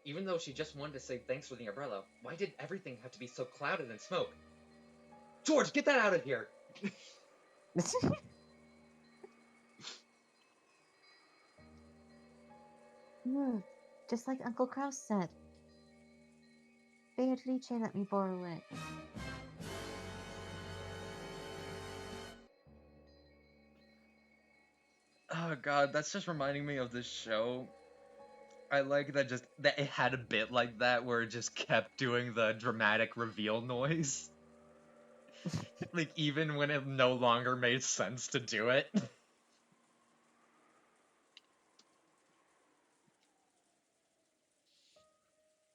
Even though she just wanted to say thanks for the umbrella, why did everything have to be so clouded in smoke? George, get that out of here! Just like Uncle Kraus said. Beatrice let me borrow it. Oh god, that's just reminding me of this show. I like that it had a bit like that where it just kept doing the dramatic reveal noise. Like even when it no longer made sense to do it.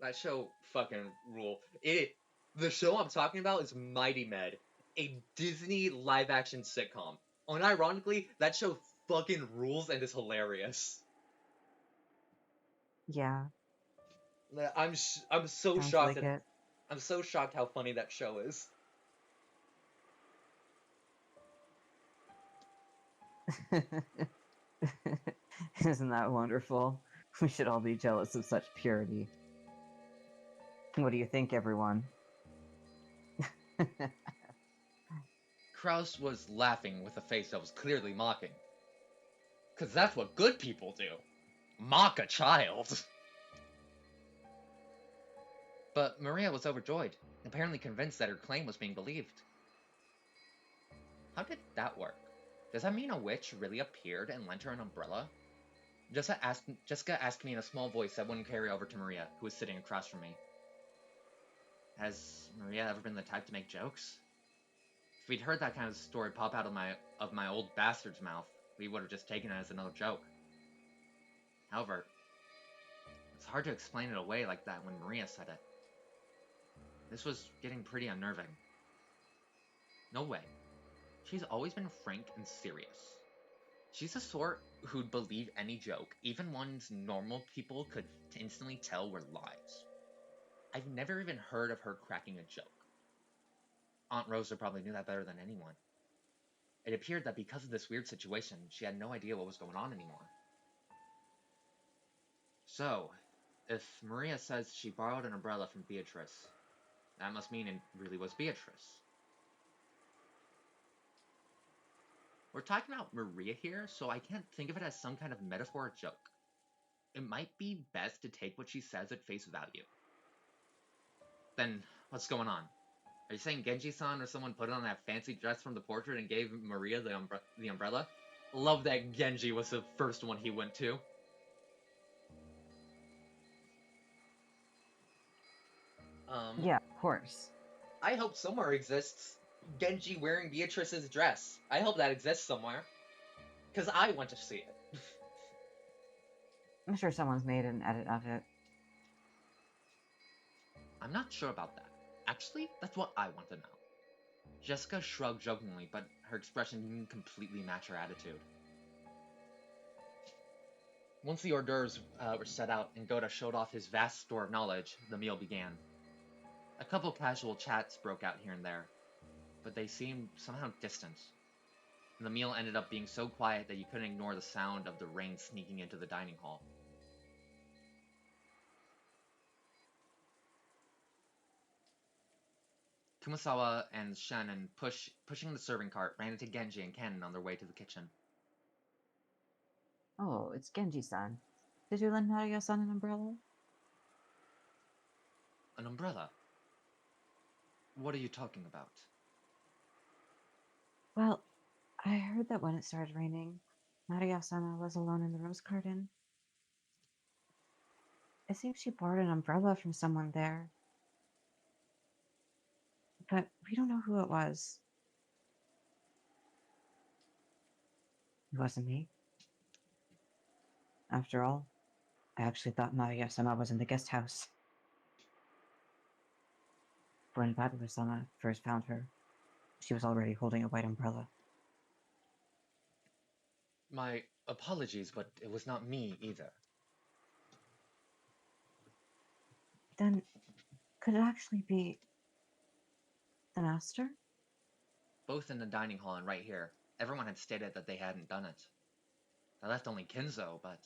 That show fucking rule. The show I'm talking about is Mighty Med, a Disney live action sitcom. Unironically, that show fucking rules and is hilarious. Yeah. I'm so Sounds shocked like it. I'm so shocked how funny that show is. Isn't that wonderful? We should all be jealous of such purity. What do you think, everyone? Kraus was laughing with a face that was clearly mocking. 'Cause that's what good people do. Mock a child. But Maria was overjoyed, apparently convinced that her claim was being believed. How did that work? Does that mean a witch really appeared and lent her an umbrella? Jessica asked me in a small voice that wouldn't carry over to Maria, who was sitting across from me. Has Maria ever been the type to make jokes? If we'd heard that kind of story pop out of my old bastard's mouth, we would have just taken it as another joke. However, it's hard to explain it away like that when Maria said it. This was getting pretty unnerving. No way. She's always been frank and serious. She's the sort who'd believe any joke, even ones normal people could instantly tell were lies. I've never even heard of her cracking a joke. Aunt Rosa probably knew that better than anyone. It appeared that because of this weird situation, she had no idea what was going on anymore. So, if Maria says she borrowed an umbrella from Beatrice, that must mean it really was Beatrice. We're talking about Maria here, so I can't think of it as some kind of metaphor or joke. It might be best to take what she says at face value. Then, what's going on? Are you saying Genji-san or someone put on that fancy dress from the portrait and gave Maria the umbrella? Love that Genji was the first one he went to. Yeah, of course. I hope somewhere exists Genji wearing Beatrice's dress. I hope that exists somewhere. Because I want to see it. I'm sure someone's made an edit of it. I'm not sure about that. Actually, that's what I want to know. Jessica shrugged jokingly, but her expression didn't completely match her attitude. Once the hors d'oeuvres were set out and Goda showed off his vast store of knowledge, the meal began. A couple casual chats broke out here and there, but they seemed somehow distant. And the meal ended up being so quiet that you couldn't ignore the sound of the rain sneaking into the dining hall. Kumasawa and Shannon, pushing the serving cart, ran into Genji and Ken on their way to the kitchen. Oh, it's Genji-san. Did you lend Maria-san an umbrella? An umbrella? What are you talking about? Well, I heard that when it started raining, Maria-sama was alone in the rose garden. It seems she borrowed an umbrella from someone there. But we don't know who it was. It wasn't me. After all, I actually thought Maria-sama was in the guest house. When Badura-sama first found her, she was already holding a white umbrella. My apologies, but it was not me either. Then, could it actually be the master? Both in the dining hall and right here, everyone had stated that they hadn't done it. I left only Kinzo, but...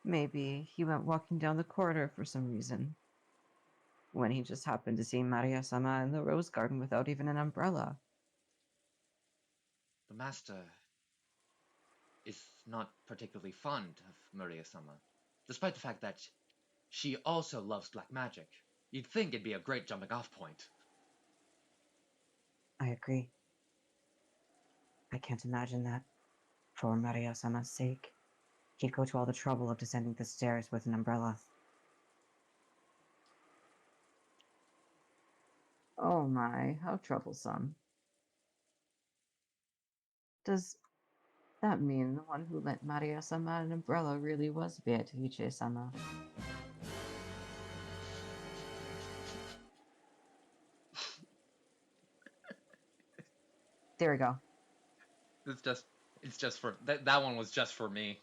Maybe he went walking down the corridor for some reason. When he just happened to see Maria-sama in the rose garden without even an umbrella. The master is not particularly fond of Maria-sama, despite the fact that she also loves black magic. You'd think it'd be a great jumping-off point. I agree. I can't imagine that, for Maria-sama's sake, he'd go to all the trouble of descending the stairs with an umbrella. Oh my, how troublesome. Does that mean the one who lent Maria-sama an umbrella really was Beatrice-sama? There we go. It's just for, that one was just for me.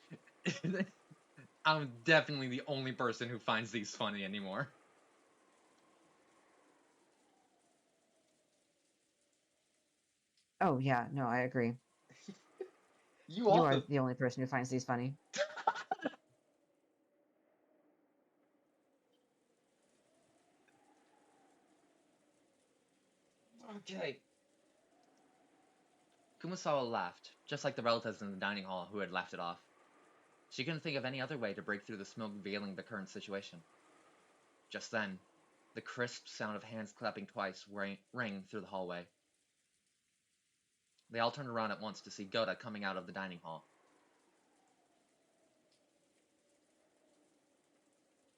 I'm definitely the only person who finds these funny anymore. Oh yeah, no, I agree. You You are also... the only person who finds these funny. Okay. Kumasawa laughed, just like the relatives in the dining hall who had laughed it off. She couldn't think of any other way to break through the smoke veiling the current situation. Just then, the crisp sound of hands clapping twice rang through the hallway. They all turned around at once to see Goda coming out of the dining hall.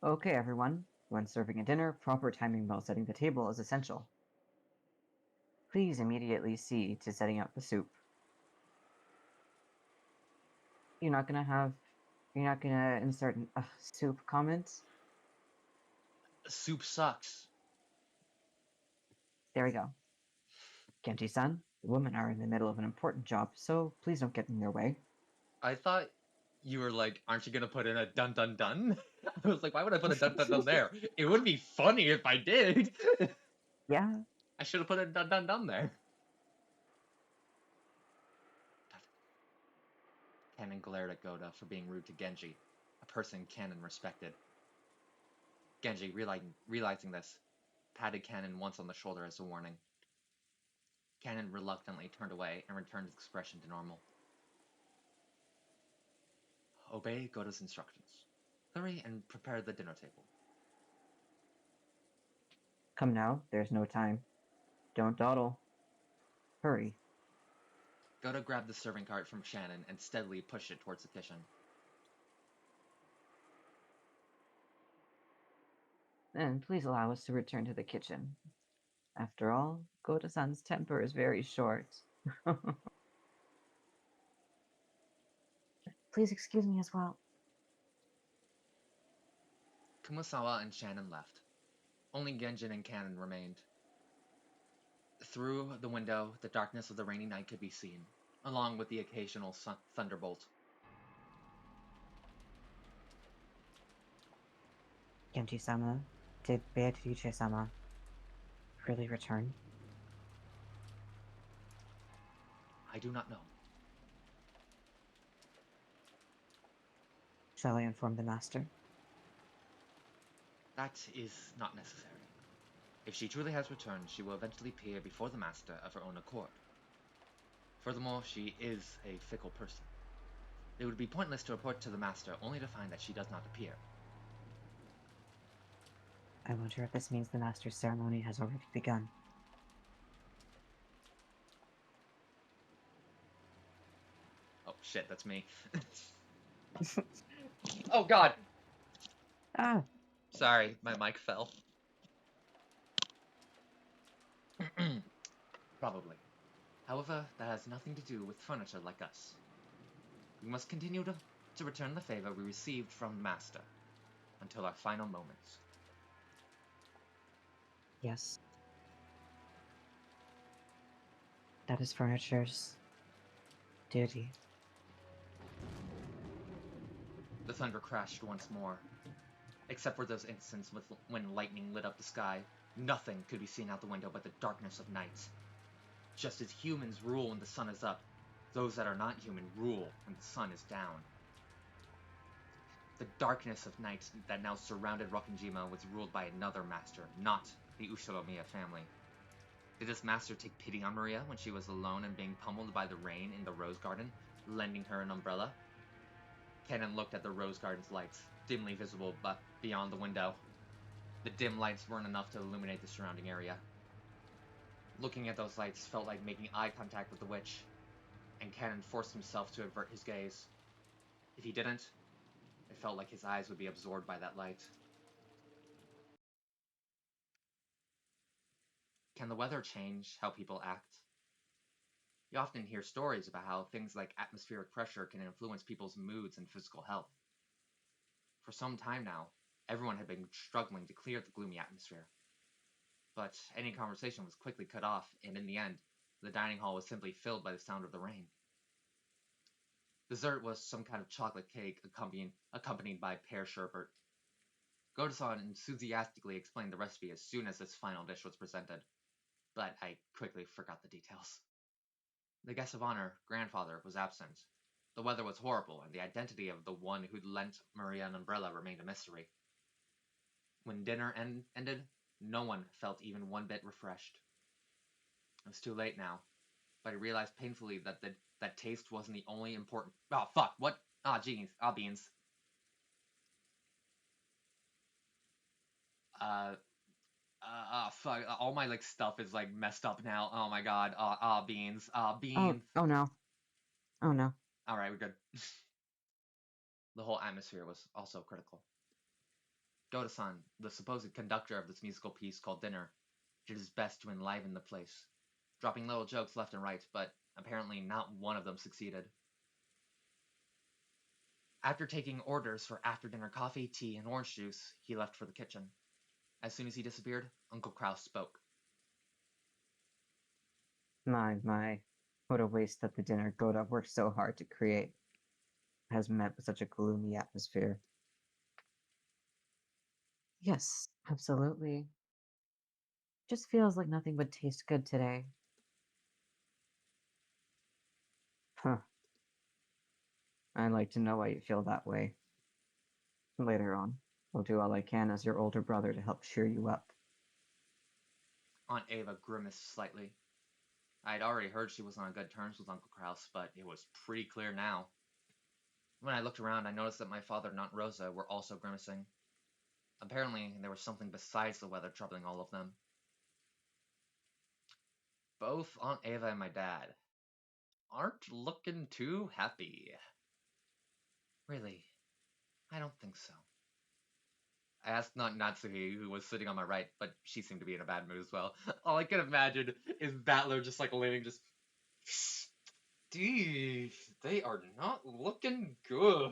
Okay, everyone. When serving a dinner, proper timing while setting the table is essential. Please immediately see to setting up the soup. You're not gonna insert a soup comment? Soup sucks. There we go. Genji-san, the women are in the middle of an important job, so please don't get in their way. I thought you were like, aren't you gonna put in a dun dun dun? I was like, why would I put a dun dun dun there? It would be funny if I did. Yeah? I should have put a dun dun dun there. Canon glared at Goda for being rude to Genji, a person Canon respected. Genji, realizing this, patted Canon once on the shoulder as a warning. Canon reluctantly turned away and returned his expression to normal. Obey Goda's instructions. Hurry and prepare the dinner table. Come now, there's no time. Don't dawdle. Hurry. Goda grabbed the serving cart from Shannon and steadily pushed it towards the kitchen. And please allow us to return to the kitchen. After all, Goda-san's temper is very short. Please excuse me as well. Kumasawa and Shannon left. Only Genjin and Canon remained. Through the window, the darkness of the rainy night could be seen, along with the occasional thunderbolt. Genji-sama, did Beatrice-sama really return? I do not know. Shall I inform the master? That is not necessary. If she truly has returned, she will eventually appear before the master of her own accord. Furthermore, she is a fickle person. It would be pointless to report to the master only to find that she does not appear. I wonder if this means the master's ceremony has already begun. Oh shit, that's me. Oh god! Ah! Sorry, my mic fell. Probably. However, that has nothing to do with furniture like us. We must continue to return the favor we received from the master until our final moments. Yes. That is furniture's duty. The thunder crashed once more. Except for those instants when lightning lit up the sky, nothing could be seen out the window but the darkness of night. Just as humans rule when the sun is up, those that are not human rule when the sun is down. The darkness of night that now surrounded Rokkenjima was ruled by another master, not the Ushiromiya family. Did this master take pity on Maria when she was alone and being pummeled by the rain in the rose garden, lending her an umbrella? Kennen looked at the rose garden's lights, dimly visible beyond the window. The dim lights weren't enough to illuminate the surrounding area. Looking at those lights felt like making eye contact with the witch, and Kennen forced himself to avert his gaze. If he didn't, it felt like his eyes would be absorbed by that light. Can the weather change how people act? You often hear stories about how things like atmospheric pressure can influence people's moods and physical health. For some time now, everyone had been struggling to clear the gloomy atmosphere. But any conversation was quickly cut off, and in the end, the dining hall was simply filled by the sound of the rain. Dessert was some kind of chocolate cake accompanied by pear sherbet. Goda-san enthusiastically explained the recipe as soon as this final dish was presented, but I quickly forgot the details. The guest of honor, grandfather, was absent. The weather was horrible, and the identity of the one who'd lent Maria an umbrella remained a mystery. When dinner ended, no one felt even one bit refreshed. It was too late now. but he realized painfully that that taste wasn't the only important. Oh fuck! What? Ah, jeez. Ah, beans. Uh, fuck. All my like stuff is like messed up now. Oh my god. Beans. Oh, Beans. oh no. Oh no. All right, we're good. The whole atmosphere was also critical. Goda-san, the supposed conductor of this musical piece called Dinner, did his best to enliven the place, dropping little jokes left and right, but apparently not one of them succeeded. After taking orders for after-dinner coffee, tea, and orange juice, he left for the kitchen. As soon as he disappeared, Uncle Kraus spoke. My. What a waste that the dinner Goda worked so hard to create has met with such a gloomy atmosphere. Yes, absolutely. Just feels like nothing would taste good today. Huh. I'd like to know why you feel that way. Later on, I'll do all I can as your older brother to help cheer you up. Aunt Ava grimaced slightly. I had already heard she was on good terms with Uncle Kraus, but it was pretty clear now. When I looked around, I noticed that my father and Aunt Rosa were also grimacing. Apparently, there was something besides the weather troubling all of them. Both Aunt Ava and my dad aren't looking too happy. Really, I don't think so. I asked not Natsuhi, who was sitting on my right, but she seemed to be in a bad mood as well. All I can imagine is Battler just like laying just. Steve, they are not looking good.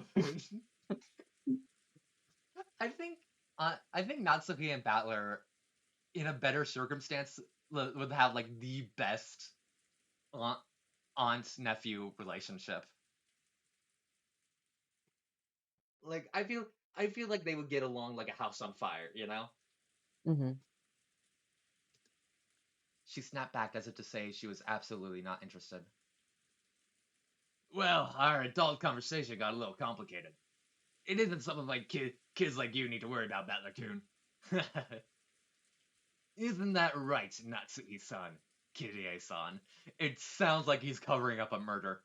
I think Natsuki and Battler, in a better circumstance, would have like the best aunt nephew relationship. Like I feel like they would get along like a house on fire, you know? Mm-hmm. She snapped back as if to say she was absolutely not interested. Well, our adult conversation got a little complicated. It isn't something like kids like you need to worry about, Battler-kun. Isn't that right, Natsuki-san? Kirie-san. It sounds like he's covering up a murder.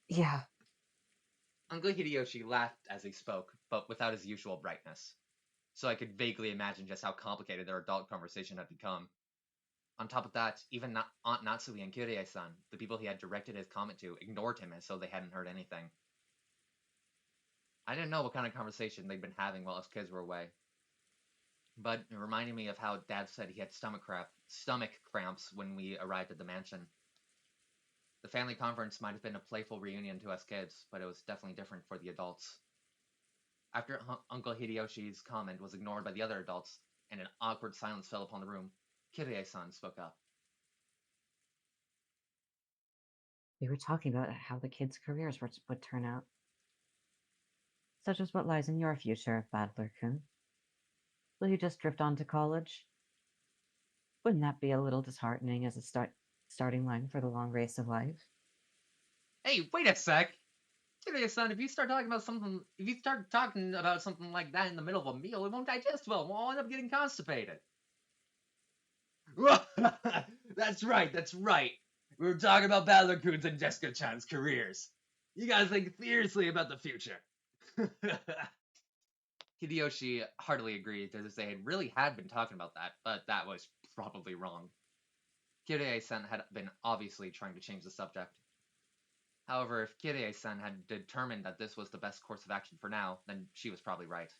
Yeah. Uncle Hideyoshi laughed as he spoke, but without his usual brightness. So I could vaguely imagine just how complicated their adult conversation had become. On top of that, even Aunt Natsui and Kirie-san, the people he had directed his comment to, ignored him as though they hadn't heard anything. I didn't know what kind of conversation they'd been having while his kids were away. But it reminded me of how Dad said he had stomach cramps when we arrived at the mansion. The family conference might have been a playful reunion to us kids, but it was definitely different for the adults. After Uncle Hideyoshi's comment was ignored by the other adults, and an awkward silence fell upon the room, Kirie-san spoke up. We were talking about how the kids' careers would turn out. Such as what lies in your future, Badler-kun. Will you just drift on to college? Wouldn't that be a little disheartening as a starting line for the long race of life? Hey, wait a sec! Kirie-san, if you start talking about something like that in the middle of a meal, it won't digest well, and we'll end up getting constipated. That's right, that's right. We were talking about Battler-kun's and Jessica-chan's careers. You guys think seriously about the future. Hideyoshi heartily agreed as they really had been talking about that, but that was probably wrong. Kirie-san had been obviously trying to change the subject. However, if Kirie-san had determined that this was the best course of action for now, then she was probably right.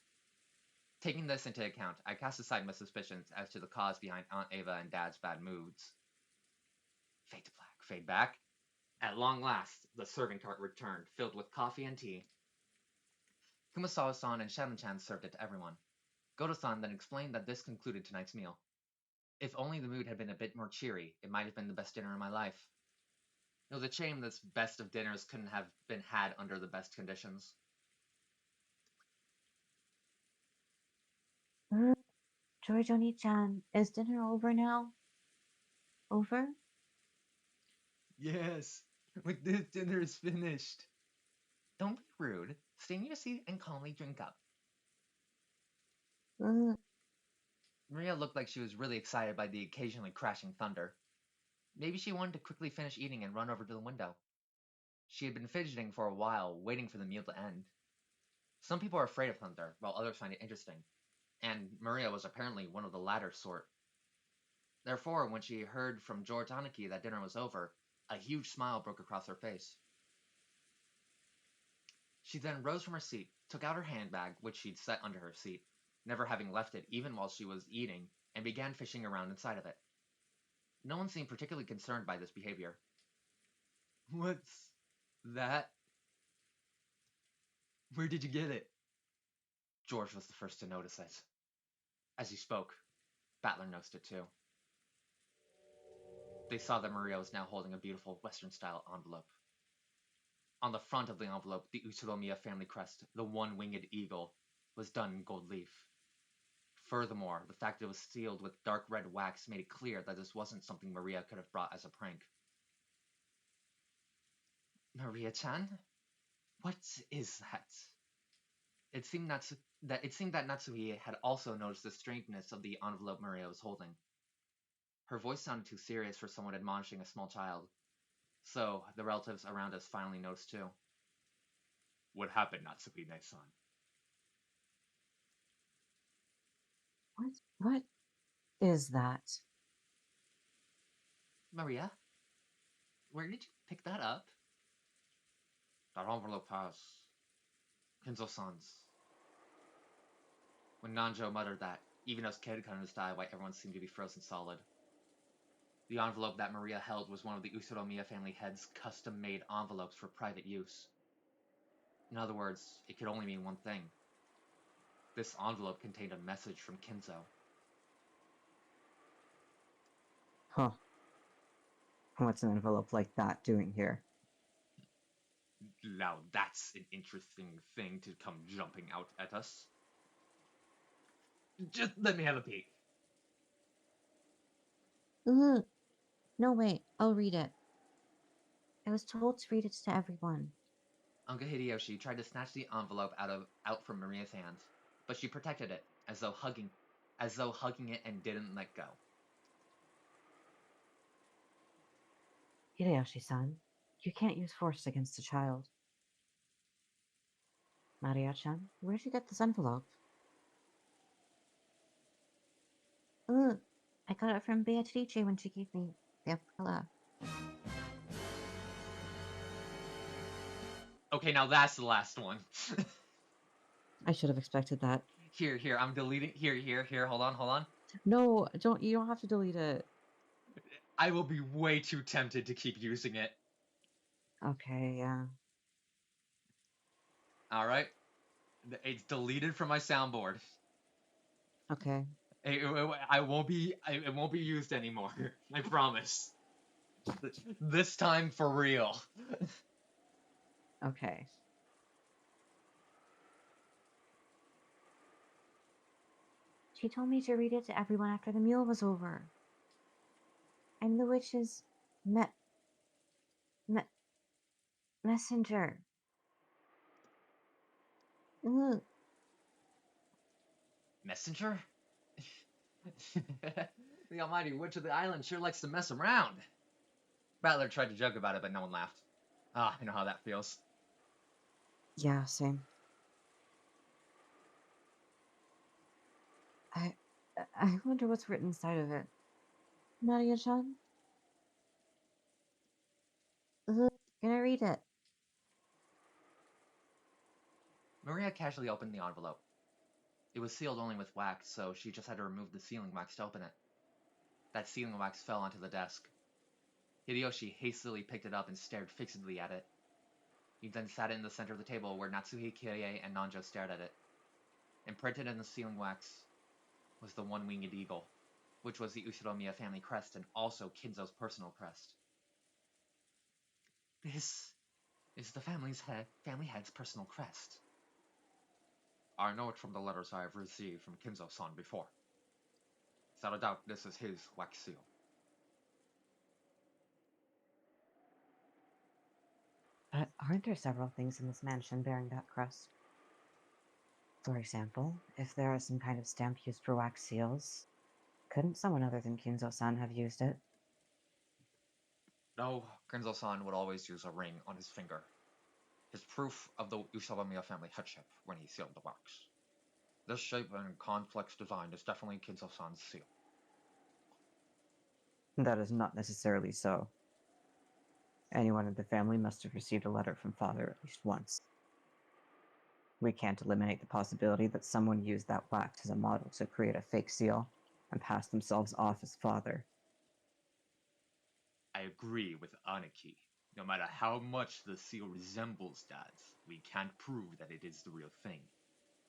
Taking this into account, I cast aside my suspicions as to the cause behind Aunt Ava and Dad's bad moods. Fade to black, fade back. At long last, the serving cart returned, filled with coffee and tea. Kumasawa-san and Shaman-chan served it to everyone. Goto-san then explained that this concluded tonight's meal. If only the mood had been a bit more cheery, it might have been the best dinner of my life. It was a shame this best of dinners couldn't have been had under the best conditions. George Oni-chan, is dinner over now? Over? Yes, with this dinner is finished. Don't be rude. Stay in your seat and calmly drink up. Maria looked like she was really excited by the occasionally crashing thunder. Maybe she wanted to quickly finish eating and run over to the window. She had been fidgeting for a while, waiting for the meal to end. Some people are afraid of thunder, while others find it interesting, and Maria was apparently one of the latter sort. Therefore, when she heard from George Aniki that dinner was over, a huge smile broke across her face. She then rose from her seat, took out her handbag, which she'd set under her seat, never having left it even while she was eating, and began fishing around inside of it. No one seemed particularly concerned by this behavior. What's that? Where did you get it? George was the first to notice it. As he spoke, Battler noticed it too. They saw that Maria was now holding a beautiful Western-style envelope. On the front of the envelope, the Utsunomiya family crest, the one-winged eagle, was done in gold leaf. Furthermore, the fact that it was sealed with dark red wax made it clear that this wasn't something Maria could have brought as a prank. Maria-chan? What is that? It seemed that Natsuhi had also noticed the strangeness of the envelope Maria was holding. Her voice sounded too serious for someone admonishing a small child, so the relatives around us finally noticed too. What happened, Natsuhi-san? What is that? Maria? Where did you pick that up? That envelope has Kinzo-san's. When Nanjo muttered that, even as Kid couldn't understand why everyone seemed to be frozen solid. The envelope that Maria held was one of the Utsunomiya family head's custom-made envelopes for private use. In other words, it could only mean one thing. This envelope contained a message from Kinzo. Huh. What's an envelope like that doing here? Now that's an interesting thing to come jumping out at us. Just let me have a peek. Ugh. No, wait, I'll read it. I was told to read it to everyone. Uncle Hideyoshi tried to snatch the envelope out from Maria's hands, but she protected it, as though hugging it and didn't let go. Hideyoshi-san, you can't use force against a child. Maria-chan, where'd you get this envelope? Ugh. I got it from Beatrice when she gave me the umbrella. Okay, now that's the last one. I should have expected that. Here, I'm deleting. Here, hold on. No, you don't have to delete it. I will be way too tempted to keep using it. Okay, yeah. Alright? It's deleted from my soundboard. Okay. It won't be used anymore. I promise. This time for real. Okay. She told me to read it to everyone after the meal was over. I'm the witch's messenger. Ugh. Messenger? The almighty witch of the island sure likes to mess around. Battler tried to joke about it, but no one laughed. Ah, you know how that feels. Yeah, same. I wonder what's written inside of it. Maria-chan? Ugh. Gonna read it. Maria casually opened the envelope. It was sealed only with wax, so she just had to remove the sealing wax to open it. That sealing wax fell onto the desk. Hideyoshi hastily picked it up and stared fixedly at it. He then sat in the center of the table where Natsuhi, Kirie, and Nanjo stared at it. Imprinted in the sealing wax was the one-winged eagle, which was the Utsunomiya family crest and also Kinzo's personal crest. This is the family head's personal crest. I know it from the letters I have received from Kinzo-san before. Without a doubt, this is his wax seal. But aren't there several things in this mansion bearing that crest? For example, if there is some kind of stamp used for wax seals, couldn't someone other than Kinzo-san have used it? No, Kenzo-san would always use a ring on his finger. His proof of the Usabamiya family headship when he sealed the box. This shape and complex design is definitely Kenzo-san's seal. That is not necessarily so. Anyone in the family must have received a letter from father at least once. We can't eliminate the possibility that someone used that wax as a model to create a fake seal and pass themselves off as father. I agree with Aniki. No matter how much the seal resembles Dad's, we can't prove that it is the real thing.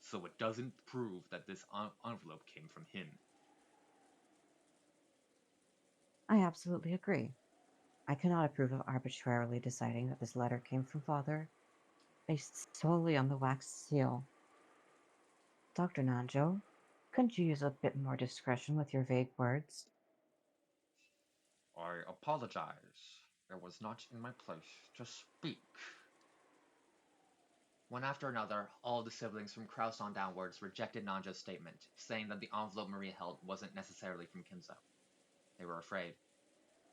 So it doesn't prove that this envelope came from him. I absolutely agree. I cannot approve of arbitrarily deciding that this letter came from father, based solely on the wax seal. Dr. Nanjo, couldn't you use a bit more discretion with your vague words? I apologize. It was not in my place to speak. One after another, all the siblings from Kraus on downwards rejected Nanja's statement, saying that the envelope Maria held wasn't necessarily from Kinzo. They were afraid.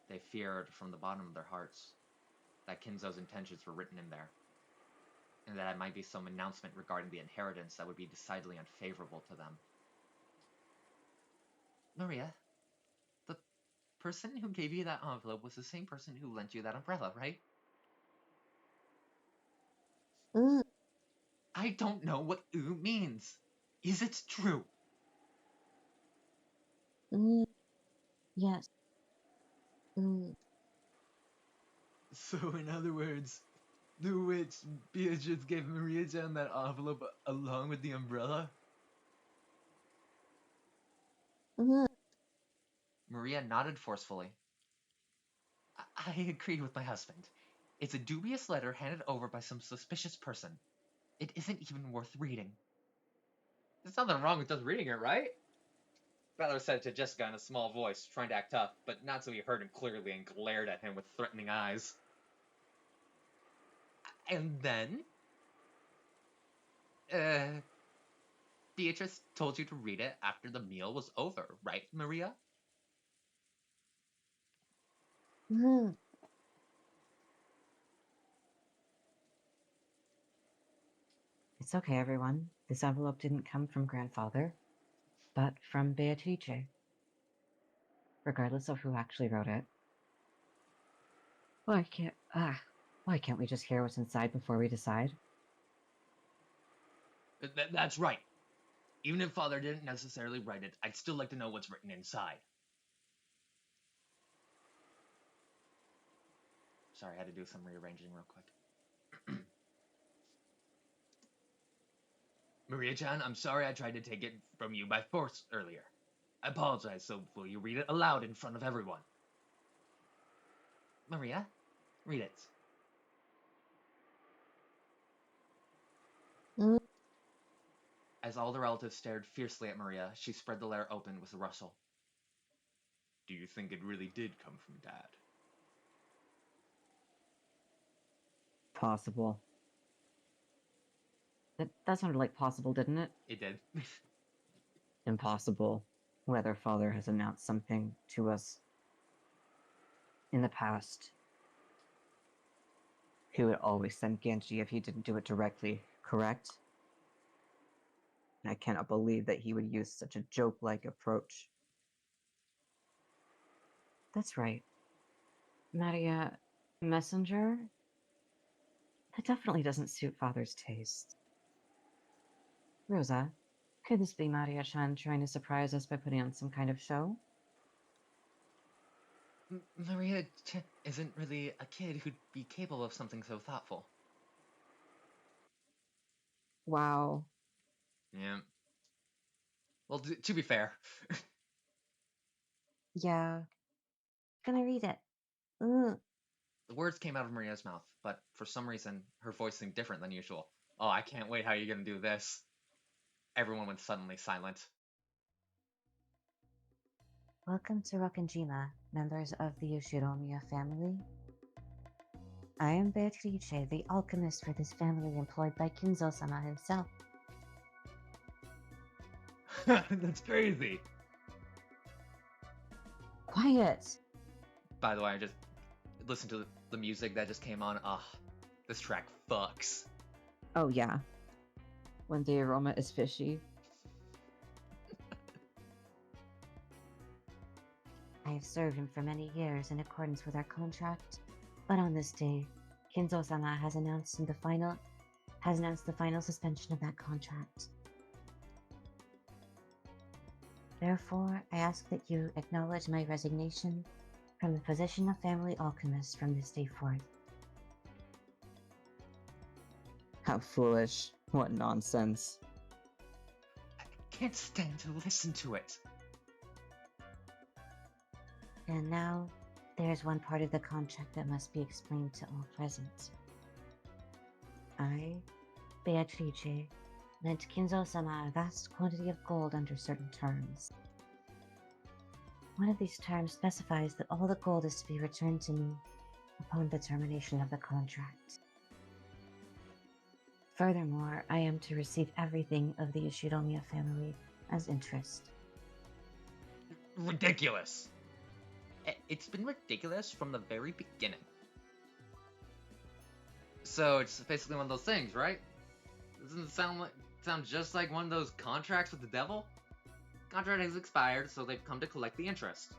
They feared from the bottom of their hearts that Kinzo's intentions were written in there, and that it might be some announcement regarding the inheritance that would be decidedly unfavorable to them. Maria, the person who gave you that envelope was the same person who lent you that umbrella, right? I don't know what "oo" means. Is it true? Yes. So, in other words, the witch Beatrice gave Maria-chan that envelope along with the umbrella? Maria nodded forcefully. I agreed with my husband. It's a dubious letter handed over by some suspicious person. It isn't even worth reading. There's nothing wrong with just reading it, right? Butler said to Jessica in a small voice, trying to act tough, but not so he heard him clearly and glared at him with threatening eyes. And then? Beatrice told you to read it after the meal was over, right, Maria? It's okay, everyone. This envelope didn't come from grandfather, but from Beatrice. Regardless of who actually wrote it. Why can't we just hear what's inside before we decide? That's right. Even if Father didn't necessarily write it, I'd still like to know what's written inside. Sorry, I had to do some rearranging real quick. Maria-chan, I'm sorry I tried to take it from you by force earlier. I apologize, so will you read it aloud in front of everyone? Maria, read it. As all the relatives stared fiercely at Maria, she spread the letter open with a rustle. Do you think it really did come from Dad? Possible. That sounded like possible, didn't it? It did. Impossible. Whether father has announced something to us in the past. He would always send Genji if he didn't do it directly, correct? I cannot believe that he would use such a joke-like approach. That's right. Maria, messenger? That definitely doesn't suit father's taste. Rosa, could this be Maria-chan trying to surprise us by putting on some kind of show? Maria isn't really a kid who'd be capable of something so thoughtful. Wow. Yeah. Well, to be fair. Yeah. Gonna read it. The words came out of Maria's mouth, but for some reason, her voice seemed different than usual. Oh, I can't wait how you're gonna do this. Everyone went suddenly silent. Welcome to Rokkenjima, members of the Yoshiromiya family. I am Beatrice, the alchemist for this family employed by Kinzo-sama himself. That's crazy! Quiet! By the way, listen to the music that just came on. Ah, this track fucks. Oh yeah. When the aroma is fishy. I have served him for many years in accordance with our contract, but on this day, Kinzo-sama has announced the final suspension of that contract. Therefore, I ask that you acknowledge my resignation from the position of family alchemist from this day forth. How foolish. What nonsense. I can't stand to listen to it. And now, there is one part of the contract that must be explained to all present. I, Beatrice, lent Kinzo-sama a vast quantity of gold under certain terms. One of these terms specifies that all the gold is to be returned to me upon the termination of the contract. Furthermore, I am to receive everything of the Yoshiromiya family as interest. Ridiculous. It's been ridiculous from the very beginning. So it's basically one of those things, right? Doesn't it sound just like one of those contracts with the devil? Contract has expired, so they've come to collect the interest.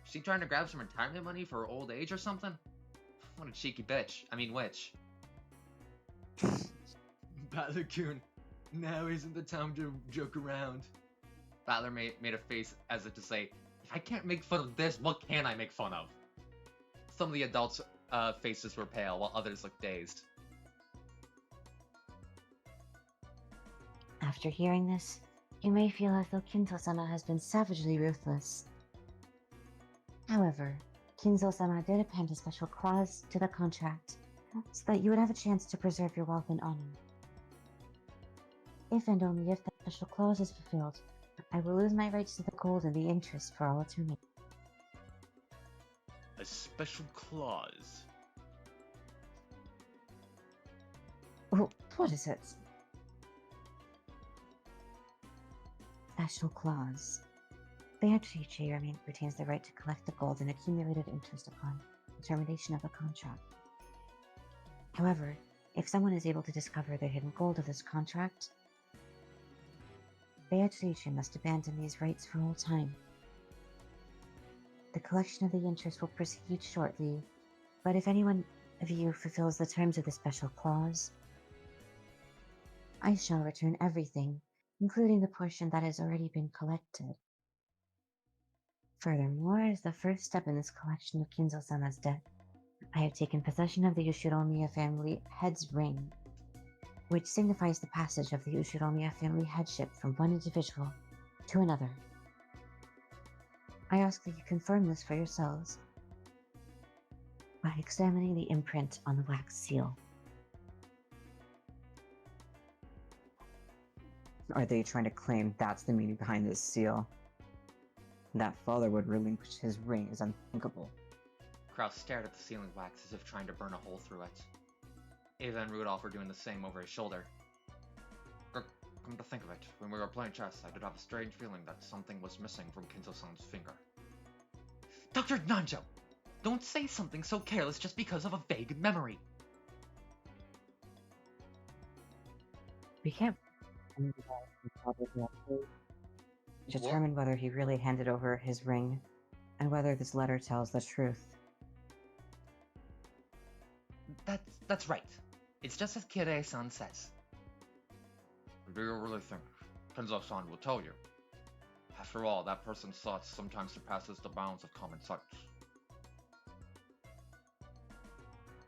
Is she trying to grab some retirement money for her old age or something? What a cheeky bitch. I mean, witch. Battler-kun, now isn't the time to joke around. Battler made a face as if to say, if I can't make fun of this, what can I make fun of? Some of the adults' faces were pale, while others looked dazed. After hearing this, you may feel as though Kinzo-sama has been savagely ruthless. However, Kinzo-sama did append a special clause to the contract so that you would have a chance to preserve your wealth and honor. If and only if that special clause is fulfilled, I will lose my rights to the gold and the interest for all eternity. A special clause? Oh, what is it? Special clause. Beatrice retains the right to collect the gold and accumulated interest upon the termination of the contract. However, if someone is able to discover the hidden gold of this contract, Beatrice must abandon these rights for all time. The collection of the interest will proceed shortly, but if anyone of you fulfills the terms of the special clause, I shall return everything, including the portion that has already been collected. Furthermore, as the first step in this collection of Kinzo-sama's debt, I have taken possession of the Yoshiromiya family head's ring, which signifies the passage of the Yoshiromiya family headship from one individual to another. I ask that you confirm this for yourselves by examining the imprint on the wax seal. Are they trying to claim that's the meaning behind this seal? That father would relinquish his ring is unthinkable. Kraus stared at the ceiling wax as if trying to burn a hole through it. Ava and Rudolph were doing the same over his shoulder. Come to think of it, when we were playing chess, I did have a strange feeling that something was missing from Kinzo-san's finger. Dr. Nanjo! Don't say something so careless just because of a vague memory! We can't determine whether he really handed over his ring and whether this letter tells the truth. That's right. It's just as Kirei-san says. Do you really think Kenzo-san will tell you? After all, that person's thoughts sometimes surpasses the bounds of common sense.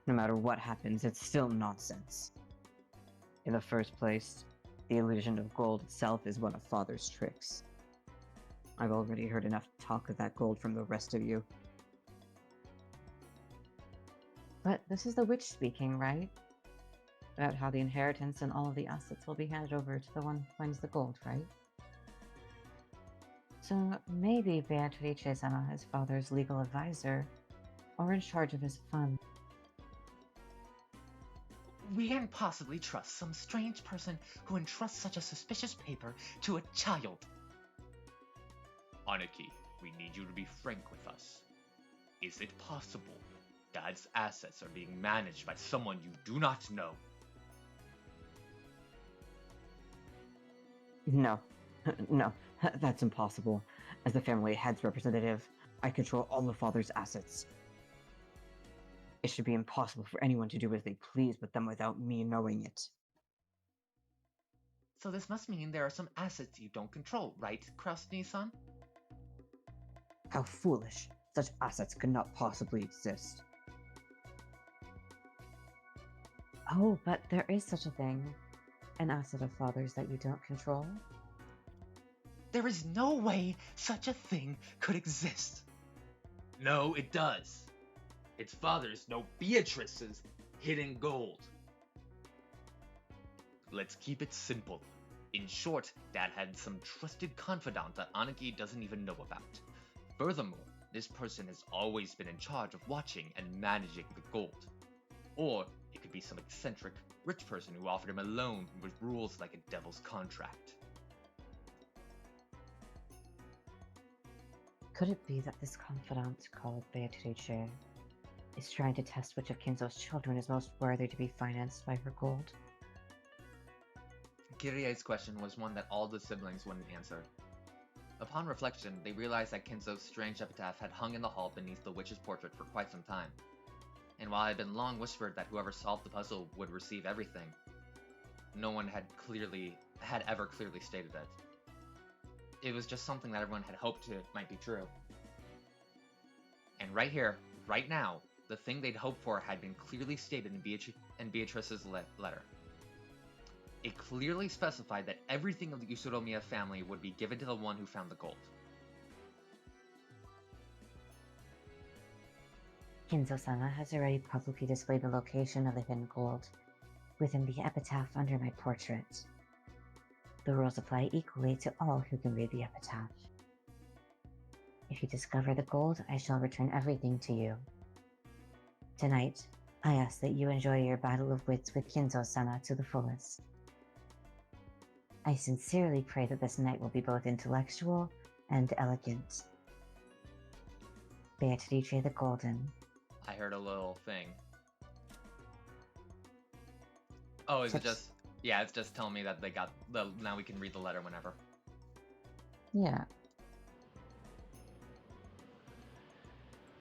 No matter what happens, it's still nonsense. In the first place, the illusion of gold itself is one of Father's tricks. I've already heard enough talk of that gold from the rest of you. But this is the witch speaking, right? About how the inheritance and all of the assets will be handed over to the one who finds the gold, right? So maybe Beatrice-sama, his father's legal advisor, or in charge of his fund. We can't possibly trust some strange person who entrusts such a suspicious paper to a child. Aniki, we need you to be frank with us. Is it possible Dad's assets are being managed by someone you do not know. No, no, that's impossible. As the family head's representative, I control all the father's assets. It should be impossible for anyone to do as they please with them without me knowing it. So this must mean there are some assets you don't control, right, Krasny-san? How foolish! Such assets could not possibly exist. Oh, but there is such a thing. An asset of father's that you don't control? There is no way such a thing could exist. No, it does. Its father's, no, Beatrice's, hidden gold. Let's keep it simple. In short, Dad had some trusted confidant that Anaki doesn't even know about. Furthermore, this person has always been in charge of watching and managing the gold. Or it could be some eccentric, rich person who offered him a loan with rules like a devil's contract. Could it be that this confidant called Beatrice is trying to test which of Kinzo's children is most worthy to be financed by her gold? Kirie's question was one that all the siblings wouldn't answer. Upon reflection, they realized that Kinzo's strange epitaph had hung in the hall beneath the witch's portrait for quite some time. And while it had been long whispered that whoever solved the puzzle would receive everything, no one had ever clearly stated it. It was just something that everyone had hoped might be true. And right here, right now, the thing they'd hoped for had been clearly stated in Beatrice's letter. It clearly specified that everything of the Usuromiya family would be given to the one who found the gold. Kinzo-sama has already publicly displayed the location of the hidden gold within the epitaph under my portrait. The rules apply equally to all who can read the epitaph. If you discover the gold, I shall return everything to you. Tonight, I ask that you enjoy your battle of wits with Kinzo-sama to the fullest. I sincerely pray that this night will be both intellectual and elegant. Beatrice the Golden. I heard a little thing. Oh, is it just... Yeah, it's just telling me that they got now we can read the letter whenever. Yeah,